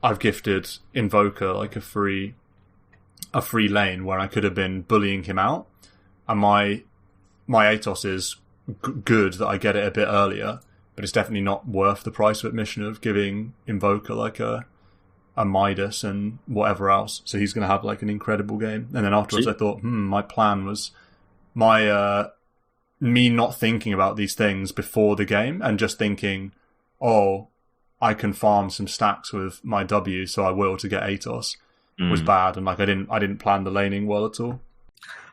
I've gifted Invoker like a free lane where I could have been bullying him out, and my ATOS is good that I get it a bit earlier, but it's definitely not worth the price of admission of giving Invoker like a Midas and whatever else. So he's going to have like an incredible game. And then afterwards I thought, my plan was me not thinking about these things before the game and just thinking, oh, I can farm some stacks with my W, so I will to get ATOS, was bad. And like I didn't plan the laning well at all.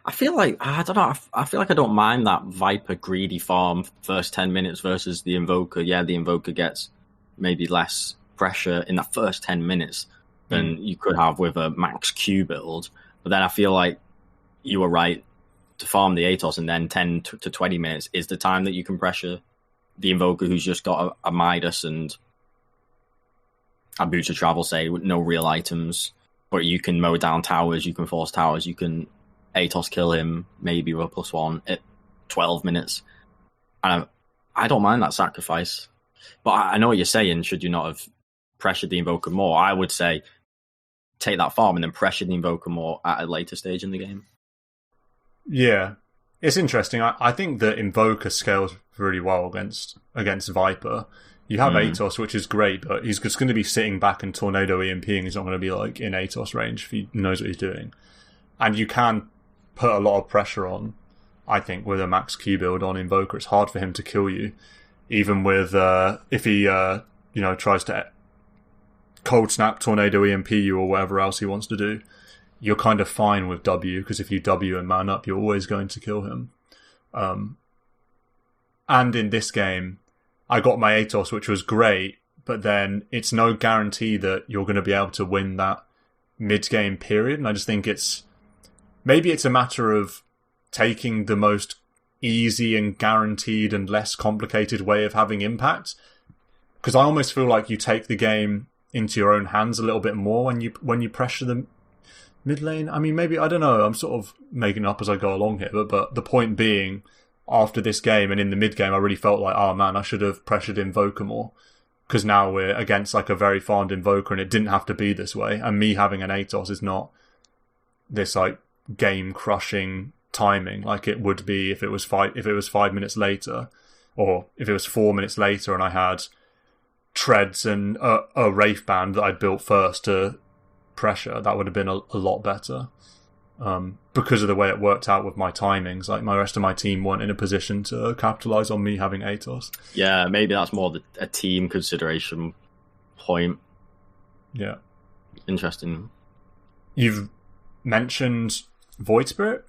I feel like, I don't know, I feel like I don't mind that Viper greedy farm first 10 minutes versus the Invoker. Yeah, the Invoker gets maybe less pressure in the first 10 minutes than you could have with a max Q build. But then I feel like you were right to farm the ATOS, and then 10 to 20 minutes is the time that you can pressure the Invoker who's just got a Midas and a Boots of Travel, say, with no real items. But you can mow down towers, you can force towers, you can ATOS kill him, maybe with a +1 at 12 minutes. And I don't mind that sacrifice. But I know what you're saying, should you not have pressured the Invoker more? I would say take that farm and then pressure the Invoker more at a later stage in the game. Yeah. It's interesting. I think that Invoker scales really well against Viper. You have ATOS, which is great, but he's just going to be sitting back and Tornado EMPing. He's not going to be like in ATOS range if he knows what he's doing. And you can put a lot of pressure on, I think, with a max Q build on Invoker. It's hard for him to kill you, even with if he tries to cold snap, Tornado EMP you, or whatever else he wants to do. You're kind of fine with W, because if you W and man up, you're always going to kill him. And in this game, I got my ATOS, which was great, but then it's no guarantee that you're going to be able to win that mid-game period. And I just think maybe it's a matter of taking the most easy and guaranteed and less complicated way of having impact. Because I almost feel like you take the game into your own hands a little bit more when you pressure the mid lane. I mean, maybe, I don't know, I'm sort of making up as I go along here, but the point being, after this game and in the mid game, I really felt like, oh man, I should have pressured Invoker more. Because now we're against like a very farmed Invoker and it didn't have to be this way. And me having an ATOS is not this like game crushing timing like it would be if it was 5 minutes later, or if it was 4 minutes later and I had treads and a Wraith Band that I'd built first to pressure. That would have been a lot better. Because of the way it worked out with my timings, like my rest of my team weren't in a position to capitalize on me having ATOS. Yeah, maybe that's more a team consideration point. Yeah. Interesting. You've mentioned Void Spirit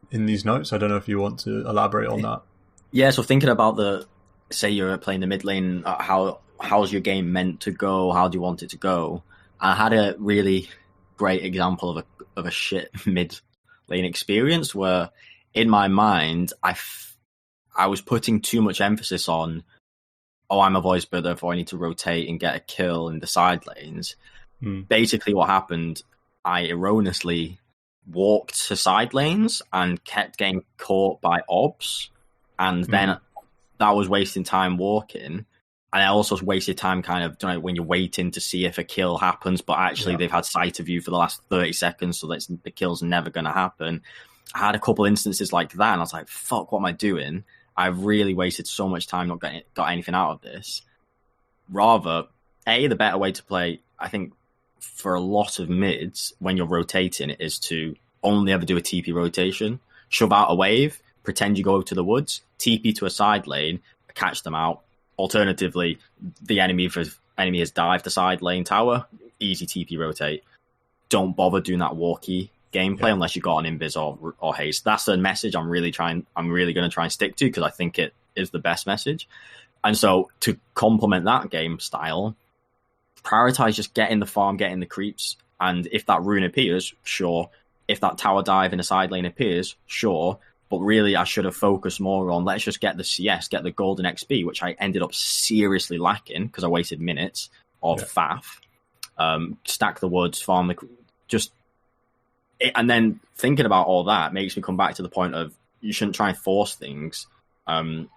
in these notes. I don't know if you want to elaborate on that. Yeah, so thinking about say you're playing the mid lane, how's your game meant to go? How do you want it to go? I had a really great example of a shit mid lane experience where, in my mind, I was putting too much emphasis on, I'm a voice builder, therefore I need to rotate and get a kill in the side lanes. Basically, what happened, I erroneously walked to side lanes and kept getting caught by obs, and then that was wasting time walking. And I also wasted time kind of when you're waiting to see if a kill happens, but actually they've had sight of you for the last 30 seconds, so the kill's never going to happen. I had a couple instances like that, and I was like, fuck, what am I doing? I've really wasted so much time not got anything out of this. Rather, the better way to play, I think, for a lot of mids when you're rotating is to only ever do a TP rotation, shove out a wave, pretend you go to the woods, TP to a side lane, catch them out. Alternatively, the enemy has dived the side lane tower, easy TP rotate. Don't bother doing that walkie gameplay unless you've got an invis or haste. That's the message I'm really going to try and stick to, because I think it is the best message. And so to complement that game style, prioritize just getting the farm, getting the creeps, and if that rune appears, sure. If that tower dive in a side lane appears, sure. But really, I should have focused more on let's just get the CS, get the golden XP, which I ended up seriously lacking because I wasted minutes of faff. Stack the woods, farm and then thinking about all that makes me come back to the point of you shouldn't try and force things in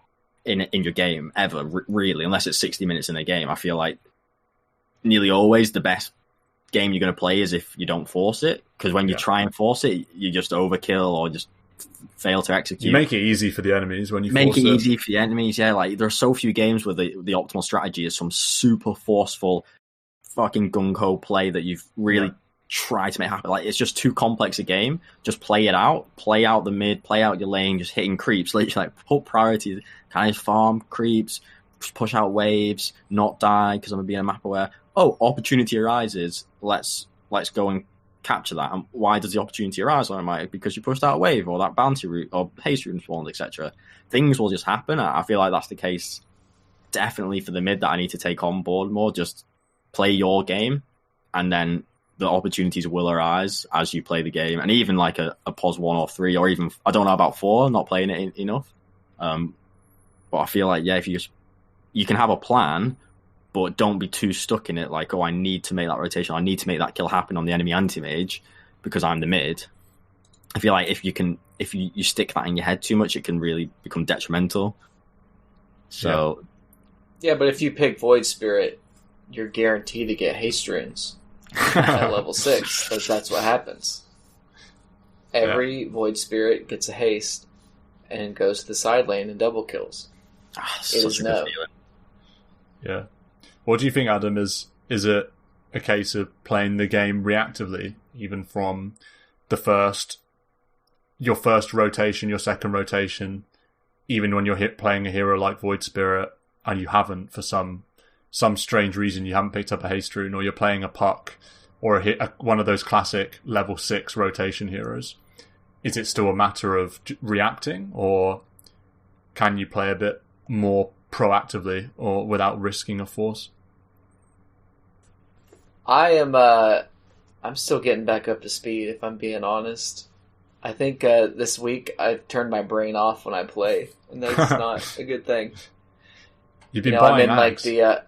your game ever, really, unless it's 60 minutes in a game. I feel like nearly always the best game you're going to play is if you don't force it, because when you try and force it, you just overkill or just fail to execute. You make it easy for the enemies when you make force it easy for the enemies. Yeah, like there are so few games where the optimal strategy is some super forceful fucking gung-ho play that you've really tried to make happen. Like it's just too complex a game. Just play it out, play out the mid, play out your lane, just hitting creeps. Literally, like put priorities, kind of farm creeps, push out waves, not die because I'm gonna be in a map aware. Oh, opportunity arises. Let's go and capture that. And why does the opportunity arise? Because you pushed out a wave or that bounty route or haste route spawned, etc. Things will just happen. I feel like that's the case definitely for the mid that I need to take on board more. Just play your game, and then the opportunities will arise as you play the game. And even like a pos 1 or 3, or even I don't know about 4, not playing it enough. But I feel like if you can have a plan, but don't be too stuck in it. Like, I need to make that rotation. I need to make that kill happen on the enemy anti-mage because I'm the mid. I feel like if you stick that in your head too much, it can really become detrimental. So, yeah, but if you pick Void Spirit, you're guaranteed to get haste runes at level 6. That's what happens. Every Void Spirit gets a haste and goes to the side lane and double kills. Such a good feeling. Yeah. What do you think, Adam? Is it a case of playing the game reactively, even from your first rotation, your second rotation, even when you're playing a hero like Void Spirit and you haven't, for some strange reason, you haven't picked up a haste rune, or you're playing a puck or one of those classic level 6 rotation heroes? Is it still a matter of reacting, or can you play a bit more proactively or without risking a force? I'm still getting back up to speed, if I'm being honest. I think this week I've turned my brain off when I play, and that's not a good thing. You've been buying I'm in ags.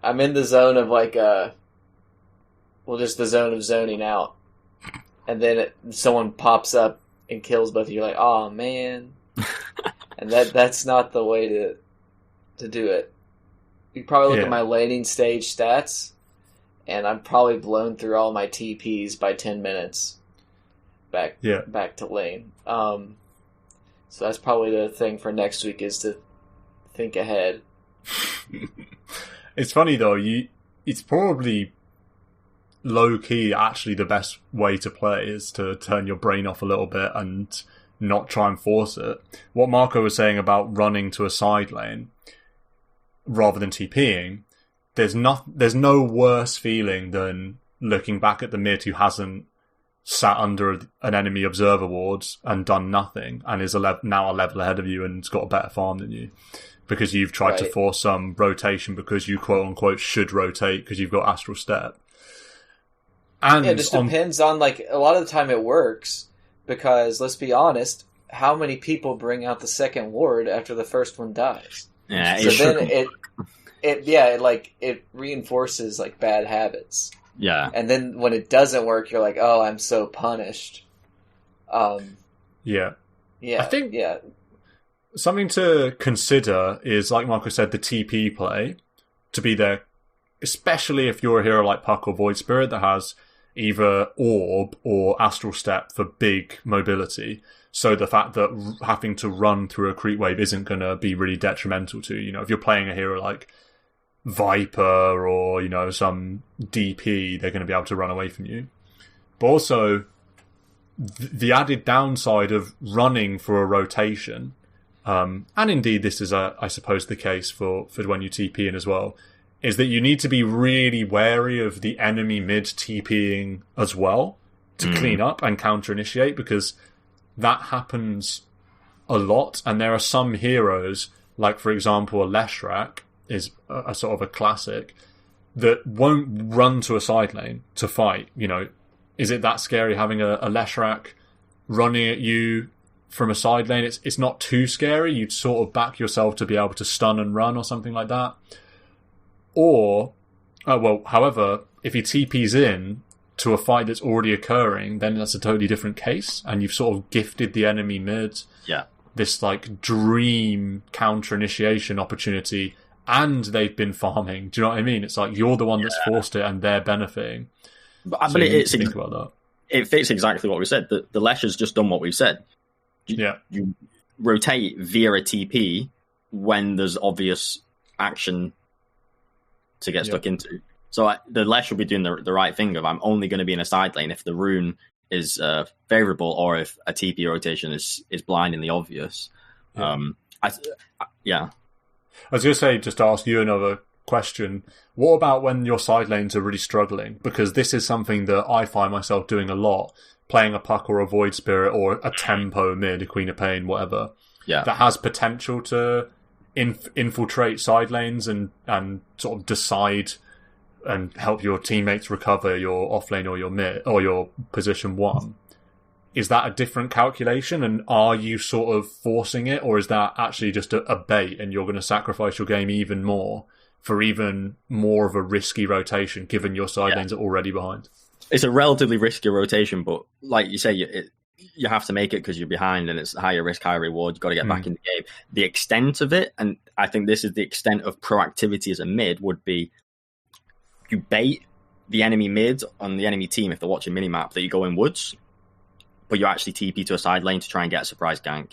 I'm in the zone of just the zone of zoning out, and then someone pops up and kills both of you. You're like, oh man, and that's not the way to do it. You probably look at my laning stage stats, and I'm probably blown through all my TPs by 10 minutes back to lane. So that's probably the thing for next week, is to think ahead. It's funny though, it's probably low-key actually the best way to play is to turn your brain off a little bit and not try and force it. What Marco was saying about running to a side lane rather than TPing, there's no worse feeling than looking back at the mid who hasn't sat under an enemy observer wards and done nothing and is now a level ahead of you and's got a better farm than you, because you've tried to force some rotation because you quote unquote should rotate because you've got astral step. And it just depends on, like, a lot of the time it works, because let's be honest, how many people bring out the second ward after the first one dies? Yeah, so then it reinforces like bad habits. Yeah. And then when it doesn't work, you're like, oh, I'm so punished. Yeah. I think something to consider is, like Marco said, the TP play, to be there, especially if you're a hero like Puck or Void Spirit that has either Orb or Astral Step for big mobility. So the fact that having to run through a creep wave isn't going to be really detrimental to you. You know, if you're playing a hero like Viper or, you know, some DP, they're going to be able to run away from you. But also, the added downside of running for a rotation, and indeed this is, I suppose, the case for when you TP in as well, is that you need to be really wary of the enemy mid TPing as well to clean up and counter-initiate, because that happens a lot, and there are some heroes, like for example a Leshrac is a sort of a classic, that won't run to a side lane to fight. You know, is it that scary having a Leshrac running at you from a side lane? It's not too scary. You'd sort of back yourself to be able to stun and run or something like that. Or, however, if he TPs in to a fight that's already occurring, then that's a totally different case, and you've sort of gifted the enemy mid this like dream counter initiation opportunity, and they've been farming. Do you know what I mean? It's like you're the one that's forced it, and they're benefiting. But So you need it's to think about that. it fits exactly what we said. The Lesh has just done what we've said. You rotate via a TP when there's obvious action to get stuck into. So the Lesh will be doing the right thing of, I'm only going to be in a side lane if the rune is favourable, or if a TP rotation is blindingly obvious. I was going to say, just to ask you another question, what about when your side lanes are really struggling? Because this is something that I find myself doing a lot, playing a Puck or a Void Spirit or a Tempo mid, a Queen of Pain, whatever, that has potential to infiltrate side lanes and sort of decide and help your teammates recover your offlane or your mid or your position 1. Is that a different calculation, and are you sort of forcing it, or is that actually just a bait and you're going to sacrifice your game even more for even more of a risky rotation, given your side lanes are already behind? It's a relatively risky rotation, but like you say, you have to make it because you're behind, and it's higher risk, higher reward. You've got to get back in the game. The extent of it, and I think this is the extent of proactivity as a mid, would be you bait the enemy mid on the enemy team if they're watching minimap that you go in woods, but you actually TP to a side lane to try and get a surprise gank.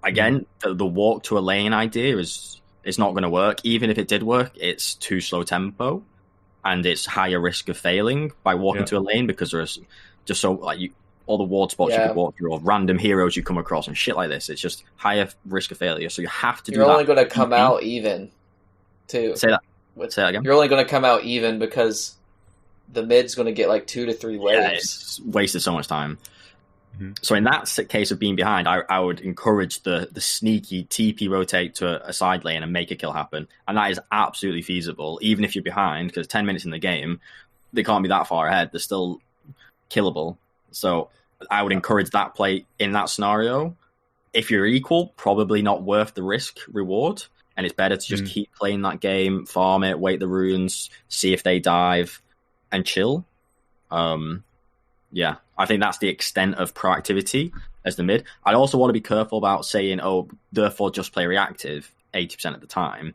Again, the walk to a lane idea is not going to work. Even if it did work, it's too slow tempo, and it's higher risk of failing by walking to a lane, because there's just so all the ward spots you could walk through, or random heroes you come across and shit like this. It's just higher risk of failure. So you have to do that. You're only going to come out even, too. Say that again. You're only going to come out even because the mid's going to get like 2 to 3 waves. Yeah, it's wasted so much time. So in that case of being behind, I would encourage the sneaky TP rotate to a side lane and make a kill happen. And that is absolutely feasible, even if you're behind, because 10 minutes in the game, they can't be that far ahead. They're still killable. So I would encourage that play in that scenario. If you're equal, probably not worth the risk reward. And it's better to just keep playing that game, farm it, wait the runes, see if they dive, and chill. I think that's the extent of proactivity as the mid. I also want to be careful about saying, therefore just play reactive 80% of the time.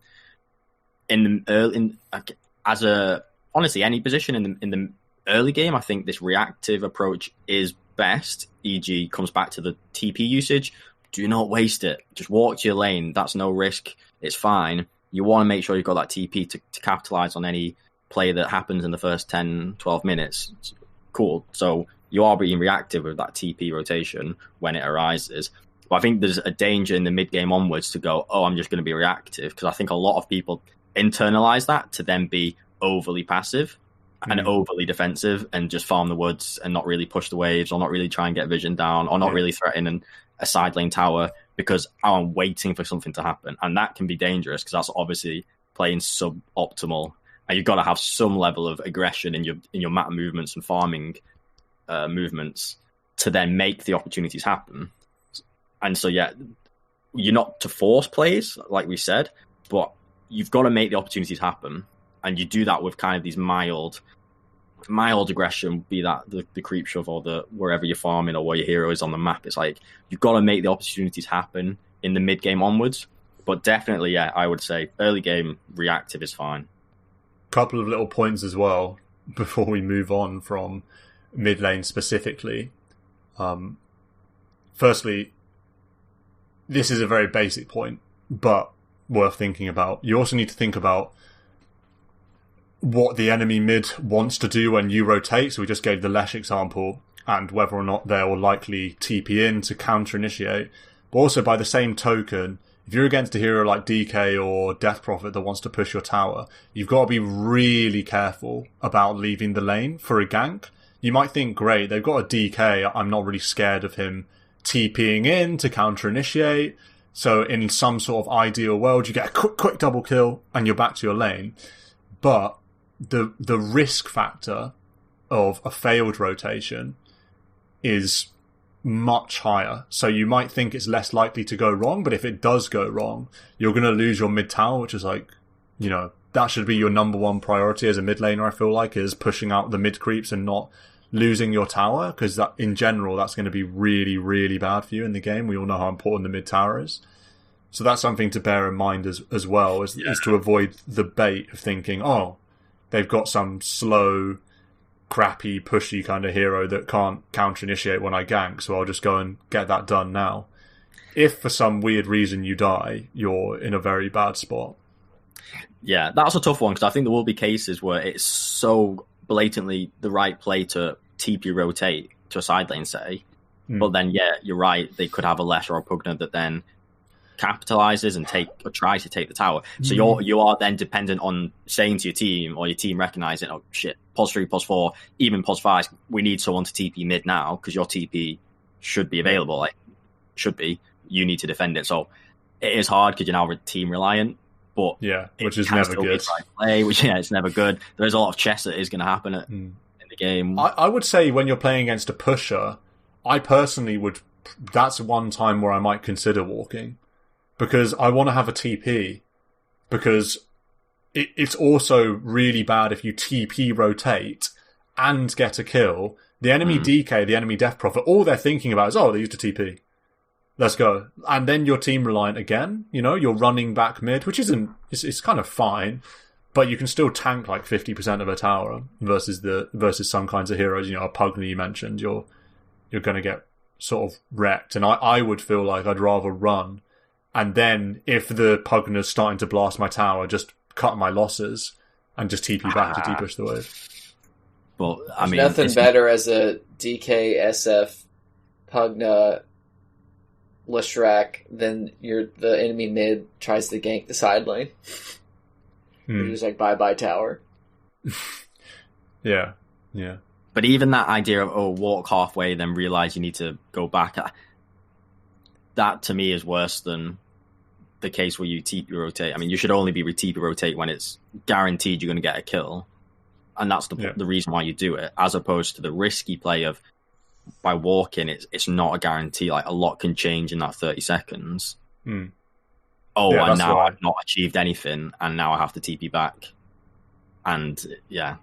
Honestly, any position in the early game, I think this reactive approach is best. E.g., comes back to the TP usage. Do not waste it. Just walk to your lane. That's no risk. It's fine. You want to make sure you've got that TP to capitalize on any play that happens in the first 10, 12 minutes. It's cool. So you are being reactive with that TP rotation when it arises. But I think there's a danger in the mid-game onwards to go, I'm just going to be reactive, because I think a lot of people internalize that to then be overly passive and overly defensive and just farm the woods and not really push the waves, or not really try and get vision down, or not really threaten a side lane tower because I'm waiting for something to happen. And that can be dangerous, because that's obviously playing suboptimal, and you've got to have some level of aggression in your map movements and farming movements to then make the opportunities happen. And so you're not to force plays, like we said, but you've got to make the opportunities happen, and you do that with kind of these mild aggression, be that the creep shove or the wherever you're farming or where your hero is on the map. It's like you've got to make the opportunities happen in the mid game onwards. But definitely, I would say early game reactive is fine. Couple of little points as well before we move on from mid lane specifically. firstly, this is a very basic point, but worth thinking about. You also need to think about what the enemy mid wants to do when you rotate. So we just gave the Lesh example, and whether or not they'll likely TP in to counter-initiate. But also, by the same token, if you're against a hero like DK or Death Prophet that wants to push your tower, you've got to be really careful about leaving the lane for a gank. You might think, great, they've got a DK, I'm not really scared of him TPing in to counter-initiate. So in some sort of ideal world, you get a quick double kill and you're back to your lane. But the risk factor of a failed rotation is much higher. So you might think it's less likely to go wrong, but if it does go wrong, you're going to lose your mid tower, which is like, you know, that should be your number one priority as a mid laner, I feel like, is pushing out the mid creeps and not losing your tower, because that in general that's going to be really, really bad for you in the game. We all know how important the mid tower is. So that's something to bear in mind as well, is to avoid the bait of thinking, oh, they've got some slow, crappy, pushy kind of hero that can't counter-initiate when I gank, so I'll just go and get that done now. If for some weird reason you die, you're in a very bad spot. Yeah, that's a tough one, because I think there will be cases where it's so blatantly the right play to TP rotate to a side lane, say. But then, yeah, you're right, they could have a Lesh or a Pugna that then capitalizes and tries to take the tower. So you are then dependent on saying to your team, or your team recognizing, oh shit, pos 3, pos 4, even pos 5, we need someone to TP mid now, because your TP should be available, like, should be. You need to defend it. So it is hard because you're now team reliant, but yeah, which is never good. Play, which, yeah, it's never good. There's a lot of chess that is going to happen in the game. I would say when you're playing against a pusher, I personally would. That's one time where I might consider walking, because I want to have a TP. Because it's also really bad if you TP rotate and get a kill. The enemy DK, the enemy Death Prophet, all they're thinking about is, oh, they used a TP. Let's go. And then you're team reliant again. You know, you're running back mid, which isn't, it's kind of fine, but you can still tank like 50% of a tower versus some kinds of heroes. You know, a Pugna you mentioned, you're going to get sort of wrecked. And I would feel like I'd rather run. And then if the Pugna's starting to blast my tower, just cut my losses and just TP back to depush the wave. Well, I mean, nothing better as a DK SF Pugna Leshrac than the enemy mid tries to gank the side lane. You're just like, bye tower. Yeah. But even that idea of, walk halfway, then realize you need to go back, that to me is worse than the case where you TP rotate. I mean, you should only be TP rotate when it's guaranteed you're going to get a kill. And that's the reason why you do it, as opposed to the risky play of, by walking, it's not a guarantee. Like, a lot can change in that 30 seconds. And now I've not achieved anything, and now I have to TP back. And, yeah.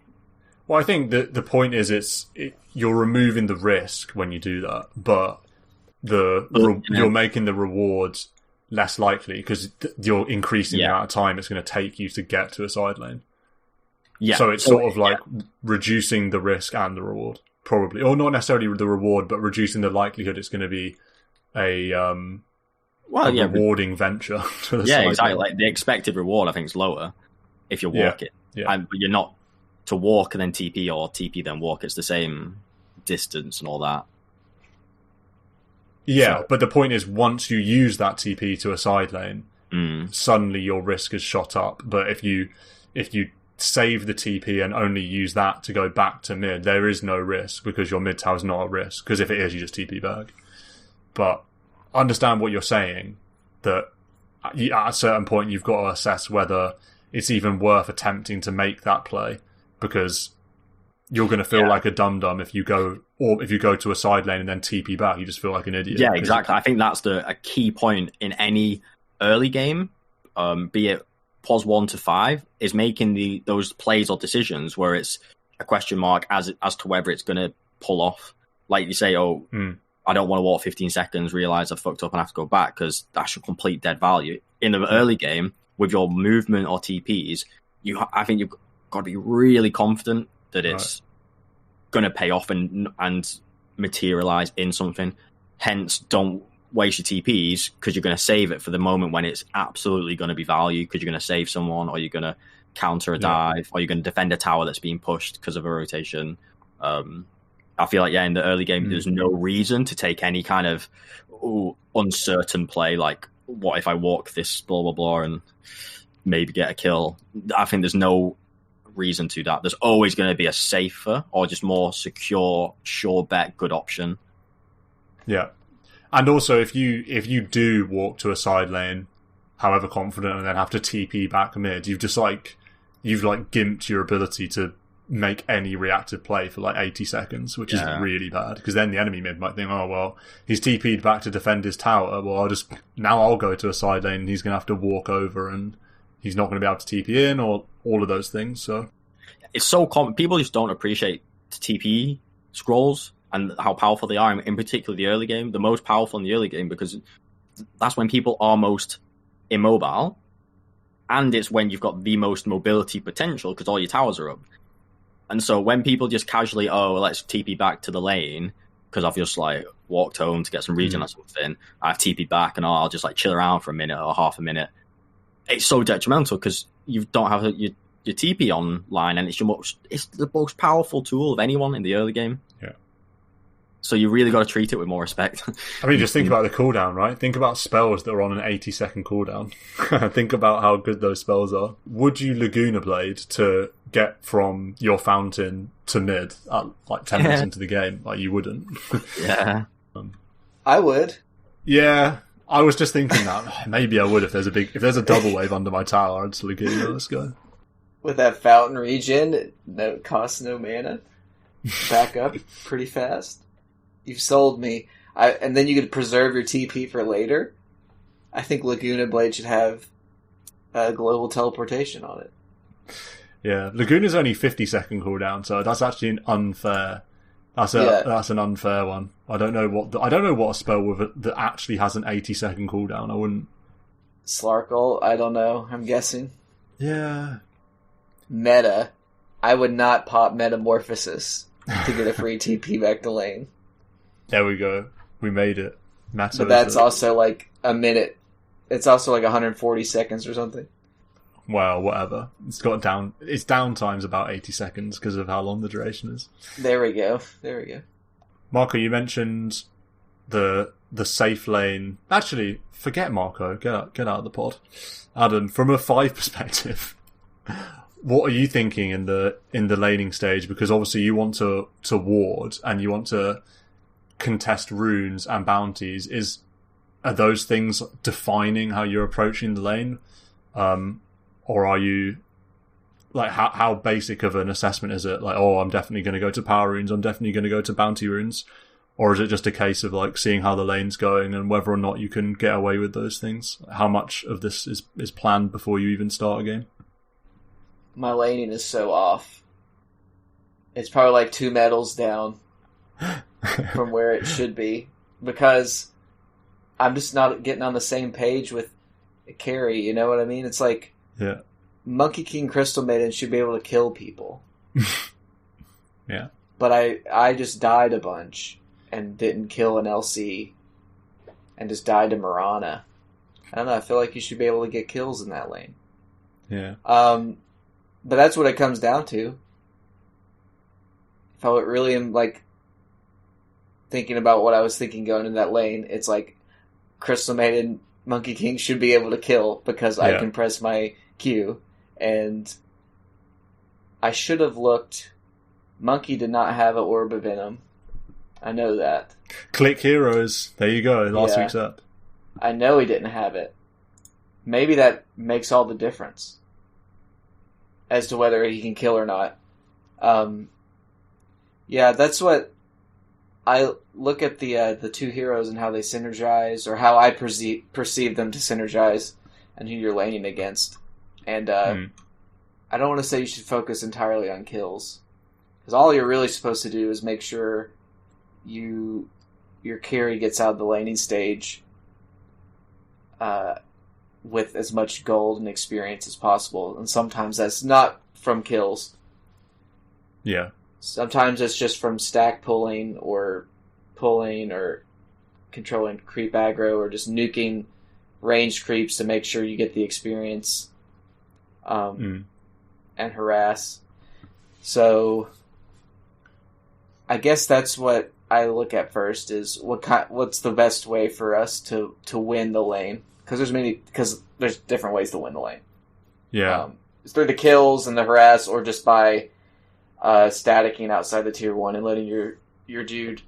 Well, I think the point is you're removing the risk when you do that, but you're making the rewards less likely, because you're increasing the amount of time it's going to take you to get to a side lane. Yeah. So it's sort of like reducing the risk and the reward, probably. Or not necessarily the reward, but reducing the likelihood it's going to be a rewarding venture. Exactly. Like, the expected reward, I think, is lower if you walk it. Yeah. But you're not to walk and then TP, or TP then walk. It's the same distance and all that. Yeah, but the point is, once you use that TP to a side lane, suddenly your risk is shot up. But if you save the TP and only use that to go back to mid, there is no risk, because your mid tower is not a risk, because if it is, you just TP back. But understand what you're saying, that at a certain point you've got to assess whether it's even worth attempting to make that play, because you're going to feel like a dum-dum if you go to a side lane and then TP back. You just feel like an idiot. Yeah, exactly. I think that's a key point in any early game, be it pos 1 to 5, is making those plays or decisions where it's a question mark as to whether it's going to pull off. Like you say, I don't want to walk 15 seconds, realize I fucked up and have to go back, because that's a complete dead value. In the early game, with your movement or TPs, I think you've got to be really confident that it's going to pay off and materialize in something. Hence, don't waste your TPs because you're going to save it for the moment when it's absolutely going to be valued because you're going to save someone or you're going to counter a dive or you're going to defend a tower that's being pushed because of a rotation. I feel like, in the early game, there's no reason to take any kind of uncertain play, like, what if I walk this blah, blah, blah, and maybe get a kill. I think there's no reason to that. There's always going to be a safer or just more secure, sure bet, good option. Yeah. And also, if you do walk to a side lane, however confident, and then have to TP back mid, you've gimped your ability to make any reactive play for like 80 seconds, which is really bad, because then the enemy mid might think, oh, well, he's TP'd back to defend his tower, well, I'll go to a side lane and he's going to have to walk over and he's not going to be able to TP in, or all of those things. So it's so common. People just don't appreciate the TP scrolls and how powerful they are, in particular the early game, the most powerful in the early game, because that's when people are most immobile, and it's when you've got the most mobility potential because all your towers are up. And so when people just casually, let's TP back to the lane because I've just like walked home to get some regen or something, I've TP'd back and I'll just like chill around for a minute or half a minute. It's so detrimental because you don't have your TP online, and it's the most powerful tool of anyone in the early game. Yeah. So you really got to treat it with more respect. I mean, just think about the cooldown, right? Think about spells that are on an 80-second cooldown. Think about how good those spells are. Would you Laguna Blade to get from your fountain to mid at like 10 minutes into the game? Like, you wouldn't. Yeah. I would. Yeah. I was just thinking that maybe I would if there's a double wave under my tower. I'd just Laguna. Let's go. With that fountain regen, that costs no mana. Back up pretty fast. You've sold me. And then you could preserve your TP for later. I think Laguna Blade should have global teleportation on it. Yeah, Laguna's only 50-second cooldown, so that's actually an unfair. That's an unfair one. I don't know what a spell with it that actually has an 80-second cooldown. I wouldn't. Slarkle, I don't know. I'm guessing. Yeah. Meta, I would not pop Metamorphosis to get a free TP back to lane. There we go. We made it. But that's also like a minute. It's also like 140 seconds or something. Well, whatever. Its downtime's about 80 seconds because of how long the duration is. There we go. Marco, you mentioned the safe lane. Actually, forget Marco. Get out of the pod. Adam, from a 5 perspective, what are you thinking in the laning stage? Because obviously you want to ward and you want to contest runes and bounties. Are those things defining how you're approaching the lane? Or are you like, how basic of an assessment is it? Like, I'm definitely going to go to power runes, I'm definitely going to go to bounty runes, or is it just a case of like seeing how the lane's going and whether or not you can get away with those things? How much of this is planned before you even start a game? My laning is so off. It's probably like 2 medals down from where it should be, because I'm just not getting on the same page with carry, you know what I mean? It's like, Monkey King Crystal Maiden should be able to kill people. Yeah. But I just died a bunch and didn't kill an LC and just died to Mirana. I don't know, I feel like you should be able to get kills in that lane. Yeah. But that's what it comes down to. If I really am like thinking about what I was thinking going in that lane, it's like Crystal Maiden, Monkey King should be able to kill because I can press my Q, and I should have looked. Monkey did not have an Orb of Venom. I know that. Click Heroes. There you go. Last week's up. I know he didn't have it. Maybe that makes all the difference as to whether he can kill or not. That's what I look at the 2 heroes and how they synergize, or how I perceive them to synergize, and who you're laning against. And I don't want to say you should focus entirely on kills, because all you're really supposed to do is make sure your carry gets out of the laning stage with as much gold and experience as possible. And sometimes that's not from kills. Yeah. Sometimes it's just from stack pulling or controlling creep aggro or just nuking ranged creeps to make sure you get the experience and harass. So I guess that's what I look at first is what's the best way for us to win the lane, because there's different ways to win the lane. Yeah. It's through the kills and the harass, or just by staticking outside the tier 1 and letting your dude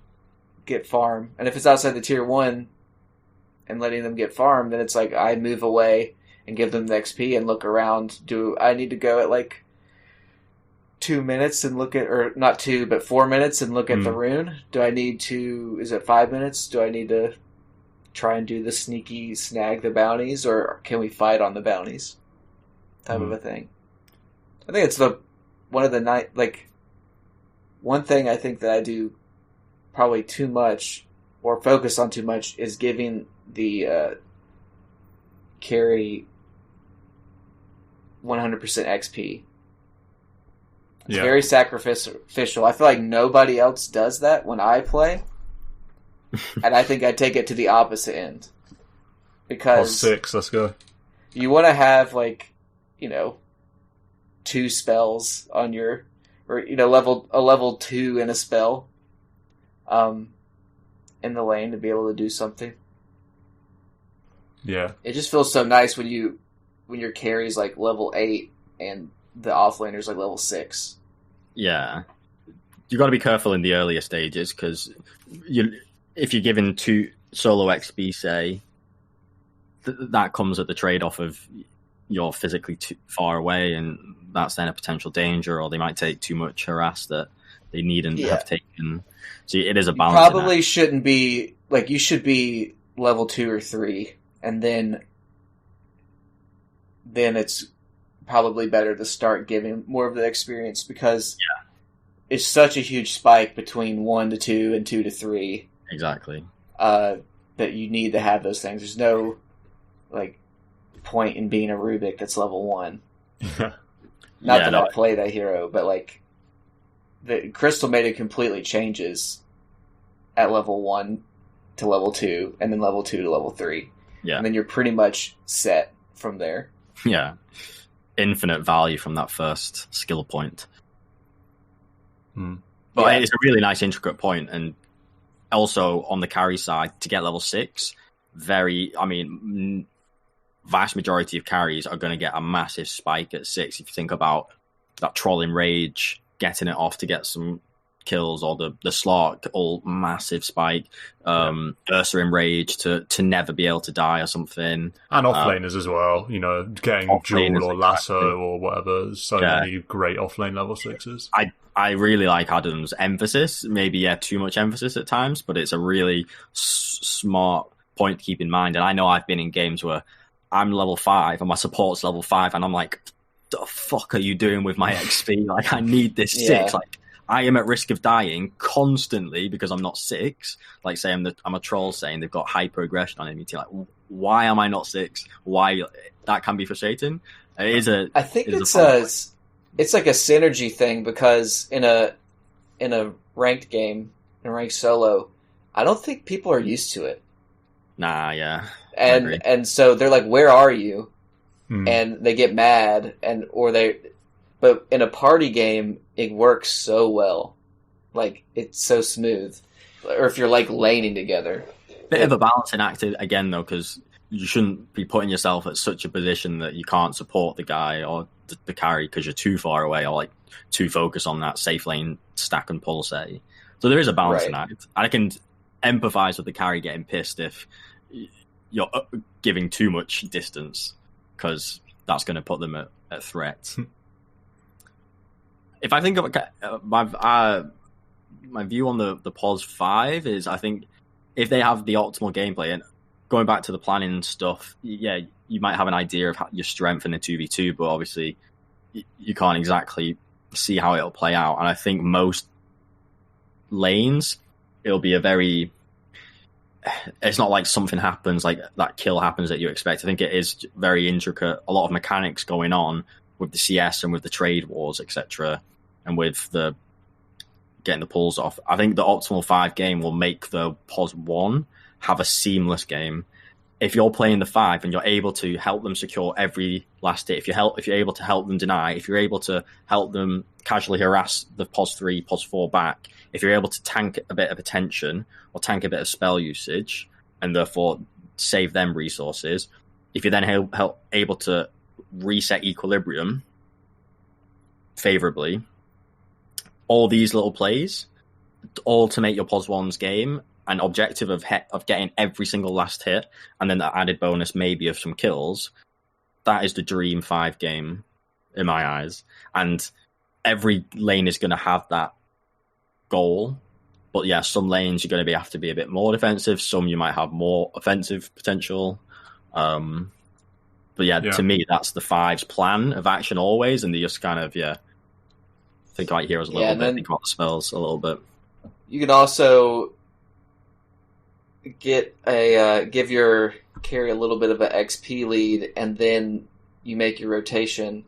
get farm. And if it's outside the tier 1 and letting them get farm, then it's like I move away and give them the XP and look around. Do I need to go at like 2 minutes and look at, or not 2, but 4 minutes and look at the rune? Do I need to, is it 5 minutes? Do I need to try and do the sneaky snag the bounties, or can we fight on the bounties type of a thing? I think it's one thing I think that I do probably too much or focus on too much is giving the carry 100% XP. It's very sacrificial. I feel like nobody else does that when I play. And I think I take it to the opposite end. Because 6, let's go. You want to have 2 spells on your, or level 2 in a spell in the lane to be able to do something. Yeah. It just feels so nice when your carry's like level 8 and the offlaner's like level 6. Yeah. You got to be careful in the earlier stages, because if you're given 2 solo XP, say, that comes at the trade-off of you're physically too far away, and that's then a potential danger, or they might take too much harass that they needn't have taken. So it is a balance. You probably shouldn't be, you should be level 2 or 3, and then it's probably better to start giving more of the experience, because it's such a huge spike between 1 to 2 and 2 to 3. Exactly. That you need to have those things. There's no point in being a Rubik that's level 1. Not that I play that hero, but the Crystal Maiden completely changes at level 1 to level 2, and then level 2 to level 3. Yeah. And then you're pretty much set from there. Yeah. Infinite value from that first skill point. But it's a really nice intricate point, and also on the carry side, to get level 6, vast majority of carries are going to get a massive spike at 6. If you think about that trolling rage, getting it off to get some kills, or the slot, all massive spike. Ursa in rage to never be able to die or something. And offlaners as well, getting Jewel or Lasso or whatever. There's so many great offlane level 6s. I really like Adam's emphasis. Maybe too much emphasis at times, but it's a really smart point to keep in mind. And I know I've been in games where I'm level 5 and my support's level 5, and I'm like, the fuck are you doing with my XP? I need this 6. I am at risk of dying constantly because I'm not 6. Say I'm a troll saying they've got hyper aggression on enemy team. Why am I not 6? Why? That can be frustrating. I think it's like a synergy thing, because in a ranked game, in a ranked solo, I don't think people are used to it. Nah, yeah. And so they're like, where are you? And they get mad, but in a party game, it works so well. It's so smooth. Or if you're laning together. Bit of a balancing act again, though, because you shouldn't be putting yourself at such a position that you can't support the guy or the carry because you're too far away, or too focused on that safe lane stack and pull, say. So there is a balancing act. And I can empathize with the carry getting pissed if you're giving too much distance, because that's going to put them at threat. If I think of my view on the pause 5 is, I think if they have the optimal gameplay, and going back to the planning stuff, you might have an idea of your strength in the 2v2, but obviously you can't exactly see how it'll play out. And I think most lanes, it'll be it's not like something happens, like that kill happens that you expect. I think it is very intricate, a lot of mechanics going on with the CS and with the trade wars, etc., and with the getting the pulls off. I think the optimal 5 game will make the pause 1 have a seamless game. If you're playing the 5 and you're able to help them secure every last hit, if you're able to help them deny, if you're able to help them casually harass the POS 3, POS 4 back, if you're able to tank a bit of attention or tank a bit of spell usage and therefore save them resources, if you're then able to reset equilibrium favorably, all these little plays, all to make your POS 1's game an objective of getting every single last hit, and then that added bonus maybe of some kills, that is the dream 5 game in my eyes. And every lane is going to have that goal. But yeah, some lanes you're going to have to be a bit more defensive. Some you might have more offensive potential. But yeah, to me, that's the 5's plan of action always. And they just kind of, think about heroes a little bit, think about the spells a little bit. You can also give your carry a little bit of an XP lead, and then you make your rotation.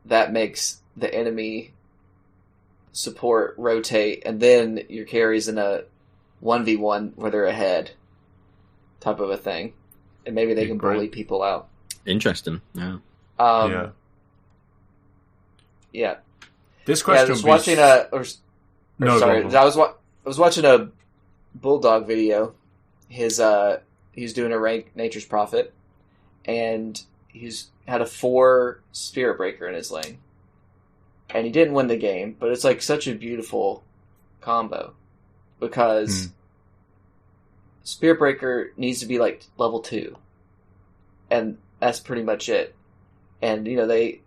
That makes the enemy support rotate, and then your carry's in a 1v1 where they're ahead type of a thing. And maybe they can bully people out. Interesting. Yeah. Yeah. This question I was watching I was watching a Bulldog video. He's doing a rank Nature's Prophet, and he's had a 4 Spirit Breaker in his lane, and he didn't win the game. But it's like such a beautiful combo because Spirit Breaker needs to be like level 2, and that's pretty much it. And they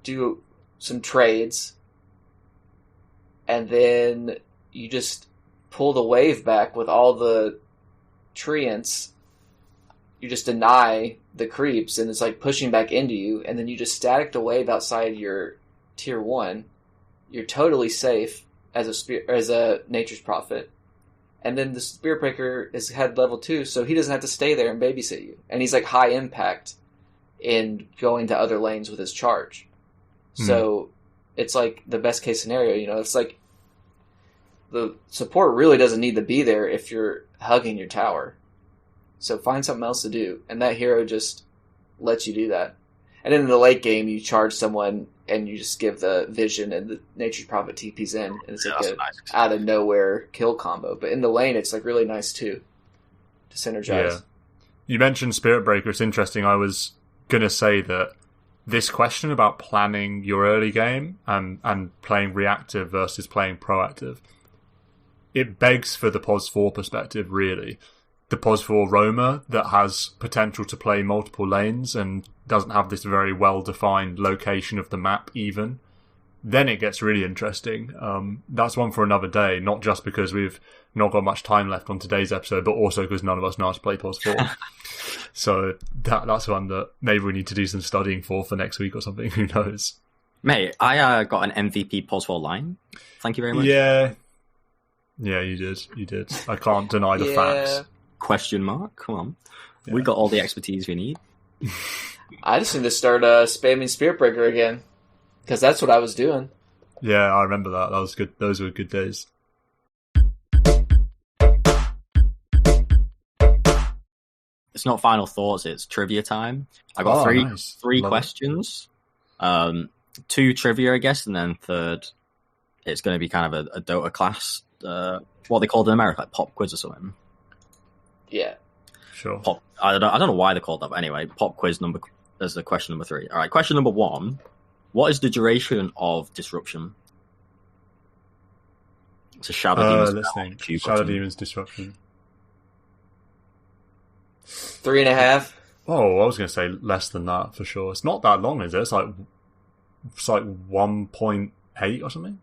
do some trades, and then you just pull the wave back with all the treants. You just deny the creeps, and it's like pushing back into you, and then you just static the wave outside your tier 1. You're totally safe as a Nature's Prophet. And then the Spirit Breaker is head level 2, so he doesn't have to stay there and babysit you. And he's like high impact in going to other lanes with his charge. So it's like the best case scenario, it's like the support really doesn't need to be there if you're hugging your tower. So find something else to do, and that hero just lets you do that. And then in the late game, you charge someone, and you just give the vision, and the Nature's Prophet TP's in, and it's like a out of nowhere kill combo. But in the lane, it's like really nice too to synergize. Yeah. You mentioned Spirit Breaker. It's interesting. I was gonna say that this question about planning your early game and playing reactive versus playing proactive, it begs for the POS 4 perspective, really. The POS 4 roamer that has potential to play multiple lanes and doesn't have this very well-defined location of the map even. Then it gets really interesting. That's one for another day, not just because we've not got much time left on today's episode, but also because none of us know how to play POS 4. So that's one that maybe we need to do some studying for next week or something. Who knows? Mate, I got an MVP POS 4 line. Thank you very much. Yeah, you did. I can't deny the facts. Question mark? Come on. Yeah. We got all the expertise we need. I just need to start spamming Spirit Breaker again, because that's what I was doing. Yeah, I remember that. That was good. Those were good days. It's not final thoughts, it's trivia time. I got three Love questions. 2 trivia, I guess, and then third, it's going to be kind of a Dota class, what they called in America, like pop quiz or something. Yeah. Sure. I don't know why they called that, but anyway, pop quiz as the question number 3. All right, question number 1. What is the duration of Disruption? It's a Shadow Demon's Shadow Demon's Disruption. 3.5. Oh, I was going to say less than that for sure. It's not that long, is it? It's like 1.8 or something.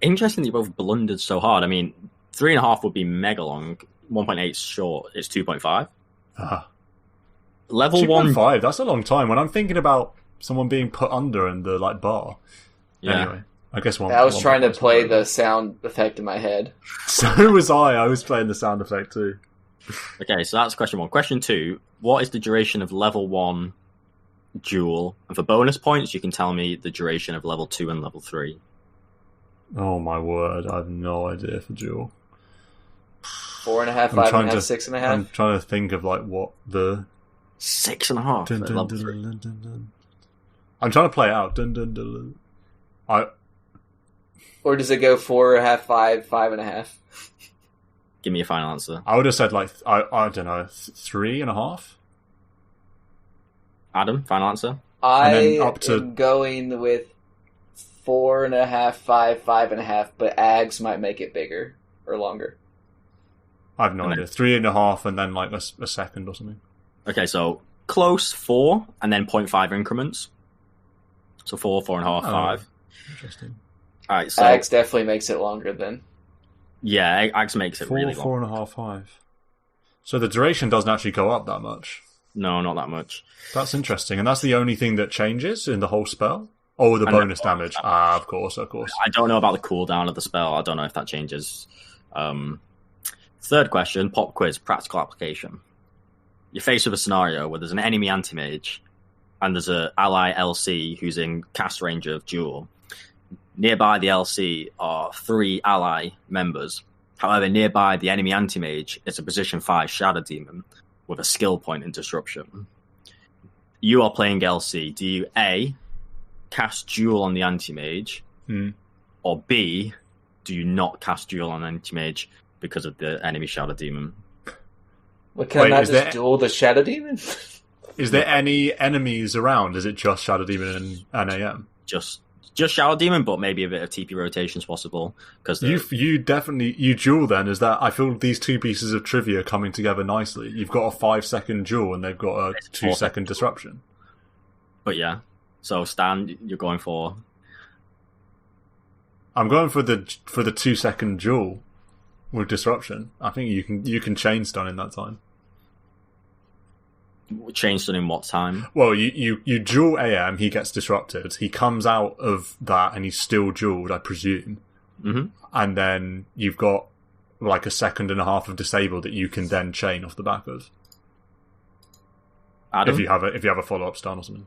Interesting that you both blundered so hard. I mean, 3.5 would be mega long. 1.8 is short. It's 2.5. Level 2.5. That's a long time. When I'm thinking about someone being put under in the bar. Yeah. Anyway, I guess I was trying to play the sound effect in my head. So was I. I was playing the sound effect too. Okay, so that's question 1. Question 2. What is the duration of level 1 duel? And for bonus points, you can tell me the duration of level 2 and level 3. Oh my word, I have no idea for duel. 4.5, 5.5, 6.5. I'm trying to think of like what the 6.5. Dun, dun, Level dun, 3. dun, dun, dun. I'm trying to play it out. Dun, dun, dun, dun. Or does it go 4.5, 5, 5.5? Give me a final answer. I would have said like I don't know 3.5. Adam, final answer. I then up to- am going with 4.5, 5, 5.5, but Ags might make it bigger or longer. I have no idea. 3.5 and then like a second or something. Okay, so close 4 and then 0.5 increments. So 4, 4.5, 5. Interesting. All right, so Ags definitely makes it longer then. yeah, Ags makes it 4, really long. 4.5, 5. So the duration doesn't actually go up that much. No, not that much. That's interesting, and that's the only thing that changes in the whole spell. Oh, the And then bonus damage. Of course. I don't know about the cooldown of the spell. I don't know if that changes. Third question, pop quiz, practical application. You're faced with a scenario where there's an enemy anti-mage and there's an ally LC who's in cast range of duel. Nearby the LC are 3 ally members. However, nearby the enemy anti-mage is a position 5 shadow demon with a skill point in disruption. You are playing LC. Do you A, cast duel on the anti-mage, or B, do you not cast duel on anti-mage because of the enemy shadow demon? Well, can I not just duel the Shadow Demon? Is there any enemies around? Is it just Shadow Demon and AM? Just shadow demon, but maybe a bit of TP rotations possible. Because you definitely duel. Then is that? I feel these two pieces of trivia coming together nicely. You've got a 5-second duel, and they've got a 2-second disruption. But yeah, so Stan, you're going for? I'm going for the 2-second duel with disruption. I think you can chain stun in that time. Chain stun in what time? Well, you duel AM, he gets disrupted. He comes out of that and he's still duelled, I presume. Mm-hmm. And then you've got like a 1.5 seconds of disable that you can then chain off the back of. Adam? If you have a follow up stun or something.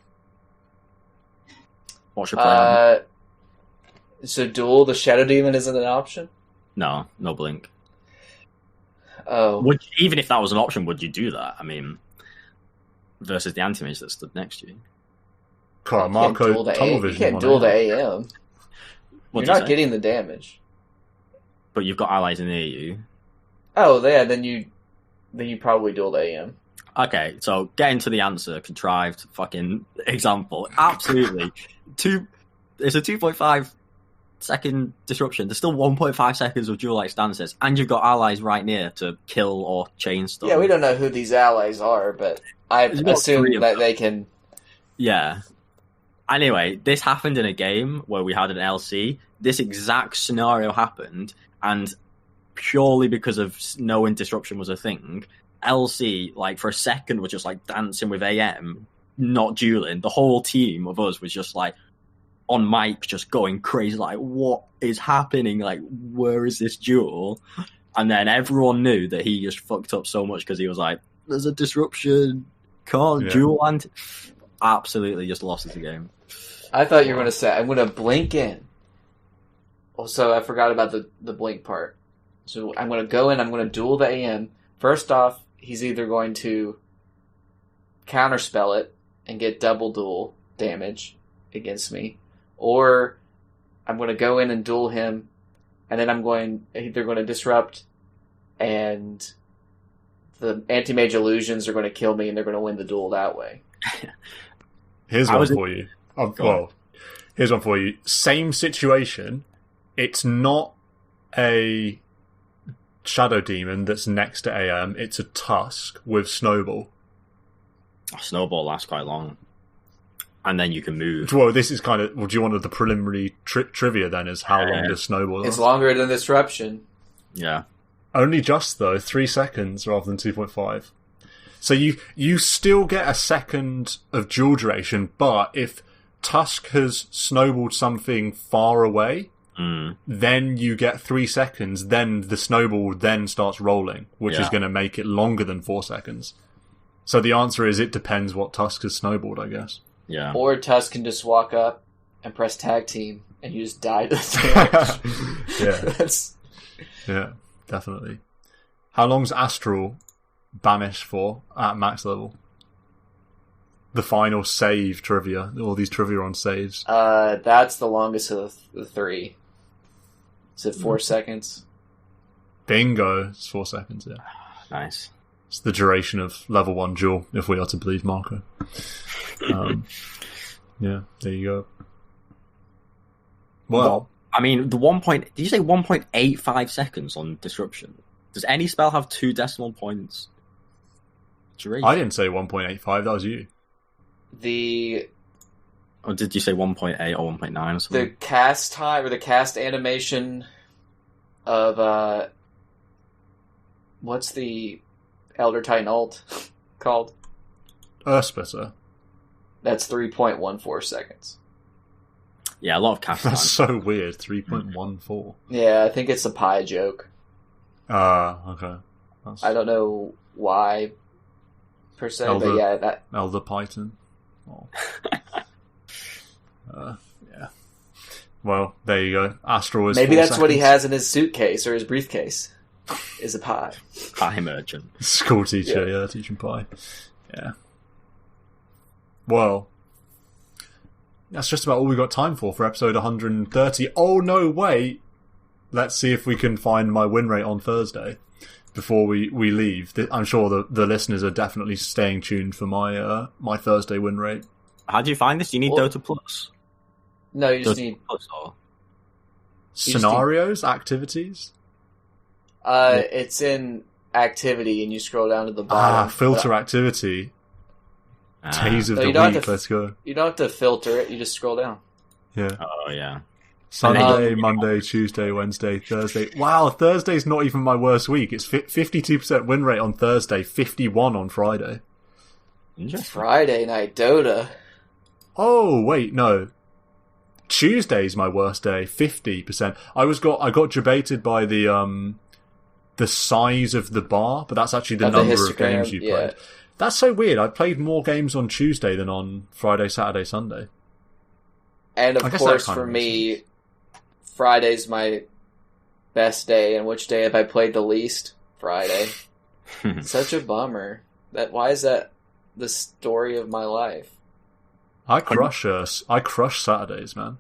What's your plan? So duel the Shadow Demon isn't an option? No blink. Oh. Even if that was an option, would you do that? I mean, versus the anti-mage that stood next to you. Carl, Marco, tunnel vision. You can't duel the AM. You're not getting the damage. But you've got allies near you. Oh, yeah, then you probably duel the AM. Okay, so getting to the answer, contrived fucking example. Absolutely. It's a 2.5 second disruption. There's still 1.5 seconds of dual-like stances, and you've got allies right near to kill or chain stuff. Yeah, we don't know who these allies are, but I assume that they can... Yeah. Anyway, this happened in a game where we had an LC. This exact scenario happened, and purely because of knowing disruption was a thing, LC, like, for a second was just, like, dancing with AM, not dueling. The whole team of us was just, like, on mic, just going crazy, like, what is happening? Like, where is this duel? And then everyone knew that he just fucked up so much because he was like, there's a disruption, can't duel, and absolutely just lost the game. I thought you were going to say, I'm going to blink in. Also, I forgot about the blink part. So I'm going to go in, I'm going to duel the AM. First off, he's either going to counterspell it and get double duel damage against me, or I'm going to go in and duel him, and then they're going to disrupt, and the anti-mage illusions are going to kill me, and they're going to win the duel that way. Here's one for you. Here's one for you. Same situation. It's not a Shadow Demon that's next to AM. It's a Tusk with Snowball. Snowball lasts quite long. And then you can move. Well, this is kind of... Well, do you want the preliminary trivia then, is how long does Snowball last? It's longer than Disruption. Yeah. Only just, though. 3 seconds rather than 2.5. So you still get a second of dual duration, but if Tusk has snowballed something far away, then you get 3 seconds, then the snowball then starts rolling, which is going to make it longer than 4 seconds. So the answer is it depends what Tusk has snowballed, I guess. Yeah. Or Tusk can just walk up and press tag team, and you just die to the damage. Yeah, definitely. How long's Astral banished for at max level? The final save trivia. All these trivia on saves. That's the longest of the 3. Is it 4 seconds? Bingo. It's 4 seconds, yeah. Nice. It's the duration of level 1 duel, if we are to believe Marco. Yeah, there you go. Well, I mean, did you say 1.85 seconds on disruption? Does any spell have 2 decimal points duration? I didn't say 1.85, that was you. Or did you say 1.8 or 1.9 or something? The cast time, or the cast animation of, what's the Elder Titan ult called? Earthsplitter. That's 3.14 seconds. Yeah, a lot of cast That's time. so weird, 3.14. Yeah, I think it's a pie joke. Okay. I don't know why, per se, but yeah. Elder Python. Oh. Yeah. Well, there you go. Astral is Maybe 4 that's what he seconds. has in his suitcase or his briefcase. Is a pie. Pie merchant. School teacher, yeah, teaching pie. Yeah. Well, that's just about all we got time for episode 130. Oh, no, wait. Let's see if we can find my win rate on Thursday before we leave. I'm sure the listeners are definitely staying tuned for my Thursday win rate. How do you find this? Do you need Dota Plus? No, you just Dota need Plus or... Scenarios, activities? it's in activity, and you scroll down to the bottom. Filter activity. Days of No, the you don't have week, to let's go. You don't have to filter it, you just scroll down. Yeah. Oh, yeah. Sunday, Monday, Tuesday, Wednesday, Thursday. Wow, Thursday's not even my worst week. It's 52% win rate on Thursday, 51 on Friday. Friday night Dota. Oh, wait, no. Tuesday's my worst day, 50%. I got debated by the size of the bar, but that's actually the number of games you played. That's so weird. I played more games on Tuesday than on Friday, Saturday, Sunday. And of course, for me, Friday's my best day, and which day have I played the least? Friday. Such a bummer. Why is that the story of my life? I crush Saturdays, man.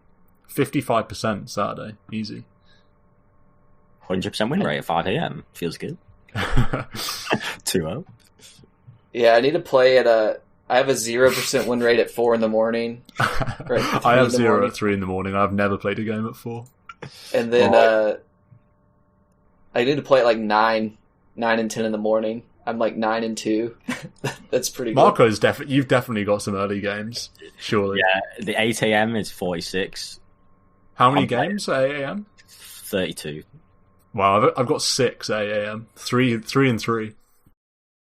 55% Saturday, easy. 100% win rate at 5 a.m. Feels good. 2-0. Yeah, I need to play at I have a 0% win rate at 4 in the morning. I have 0 at 3 in the morning. I've never played a game at 4. And then I need to play at like 9 and 10 in the morning. I'm like 9 and 2. That's pretty good. Marco's you've definitely got some early games, surely. Yeah, the 8 a.m. is 46. How many games at 8 a.m.? 32. Wow, I've got 6 at 8 a.m. 3 and 3.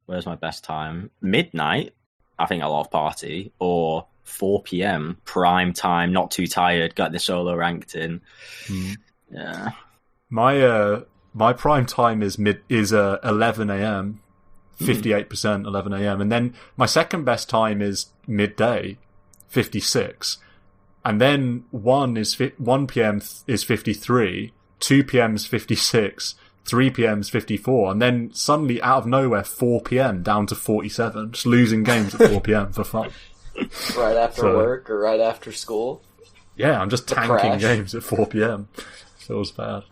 Where's my best time? Midnight, I think I'll off party, or 4 p.m. prime time, not too tired, got the solo ranked in. Yeah. My prime time is 11 a.m. 58% 11 a.m. And then my second best time is midday, 56. And then 1 p.m. is 53, 2 p.m. is 56, 3 p.m. is 54, and then suddenly out of nowhere 4 p.m. down to 47. Just losing games at 4 p.m. for fun. Right after work or right after school? Yeah, I'm just tanking games at 4 p.m. Feels bad.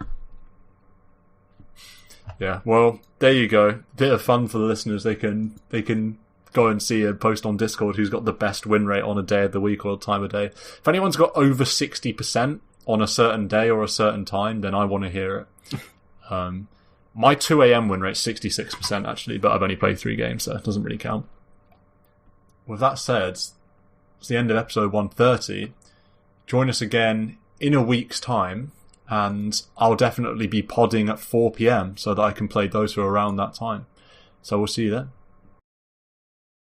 Yeah, well, there you go. Bit of fun for the listeners. They can go and see a post on Discord who's got the best win rate on a day of the week or a time of day. If anyone's got over 60% on a certain day or a certain time, then I want to hear it. My 2 a.m. win rate's 66% actually, but I've only played 3 games, so it doesn't really count. With that said, it's the end of episode 130. Join us again in a week's time, and I'll definitely be podding at 4 p.m. so that I can play Dota around that time. So we'll see you then.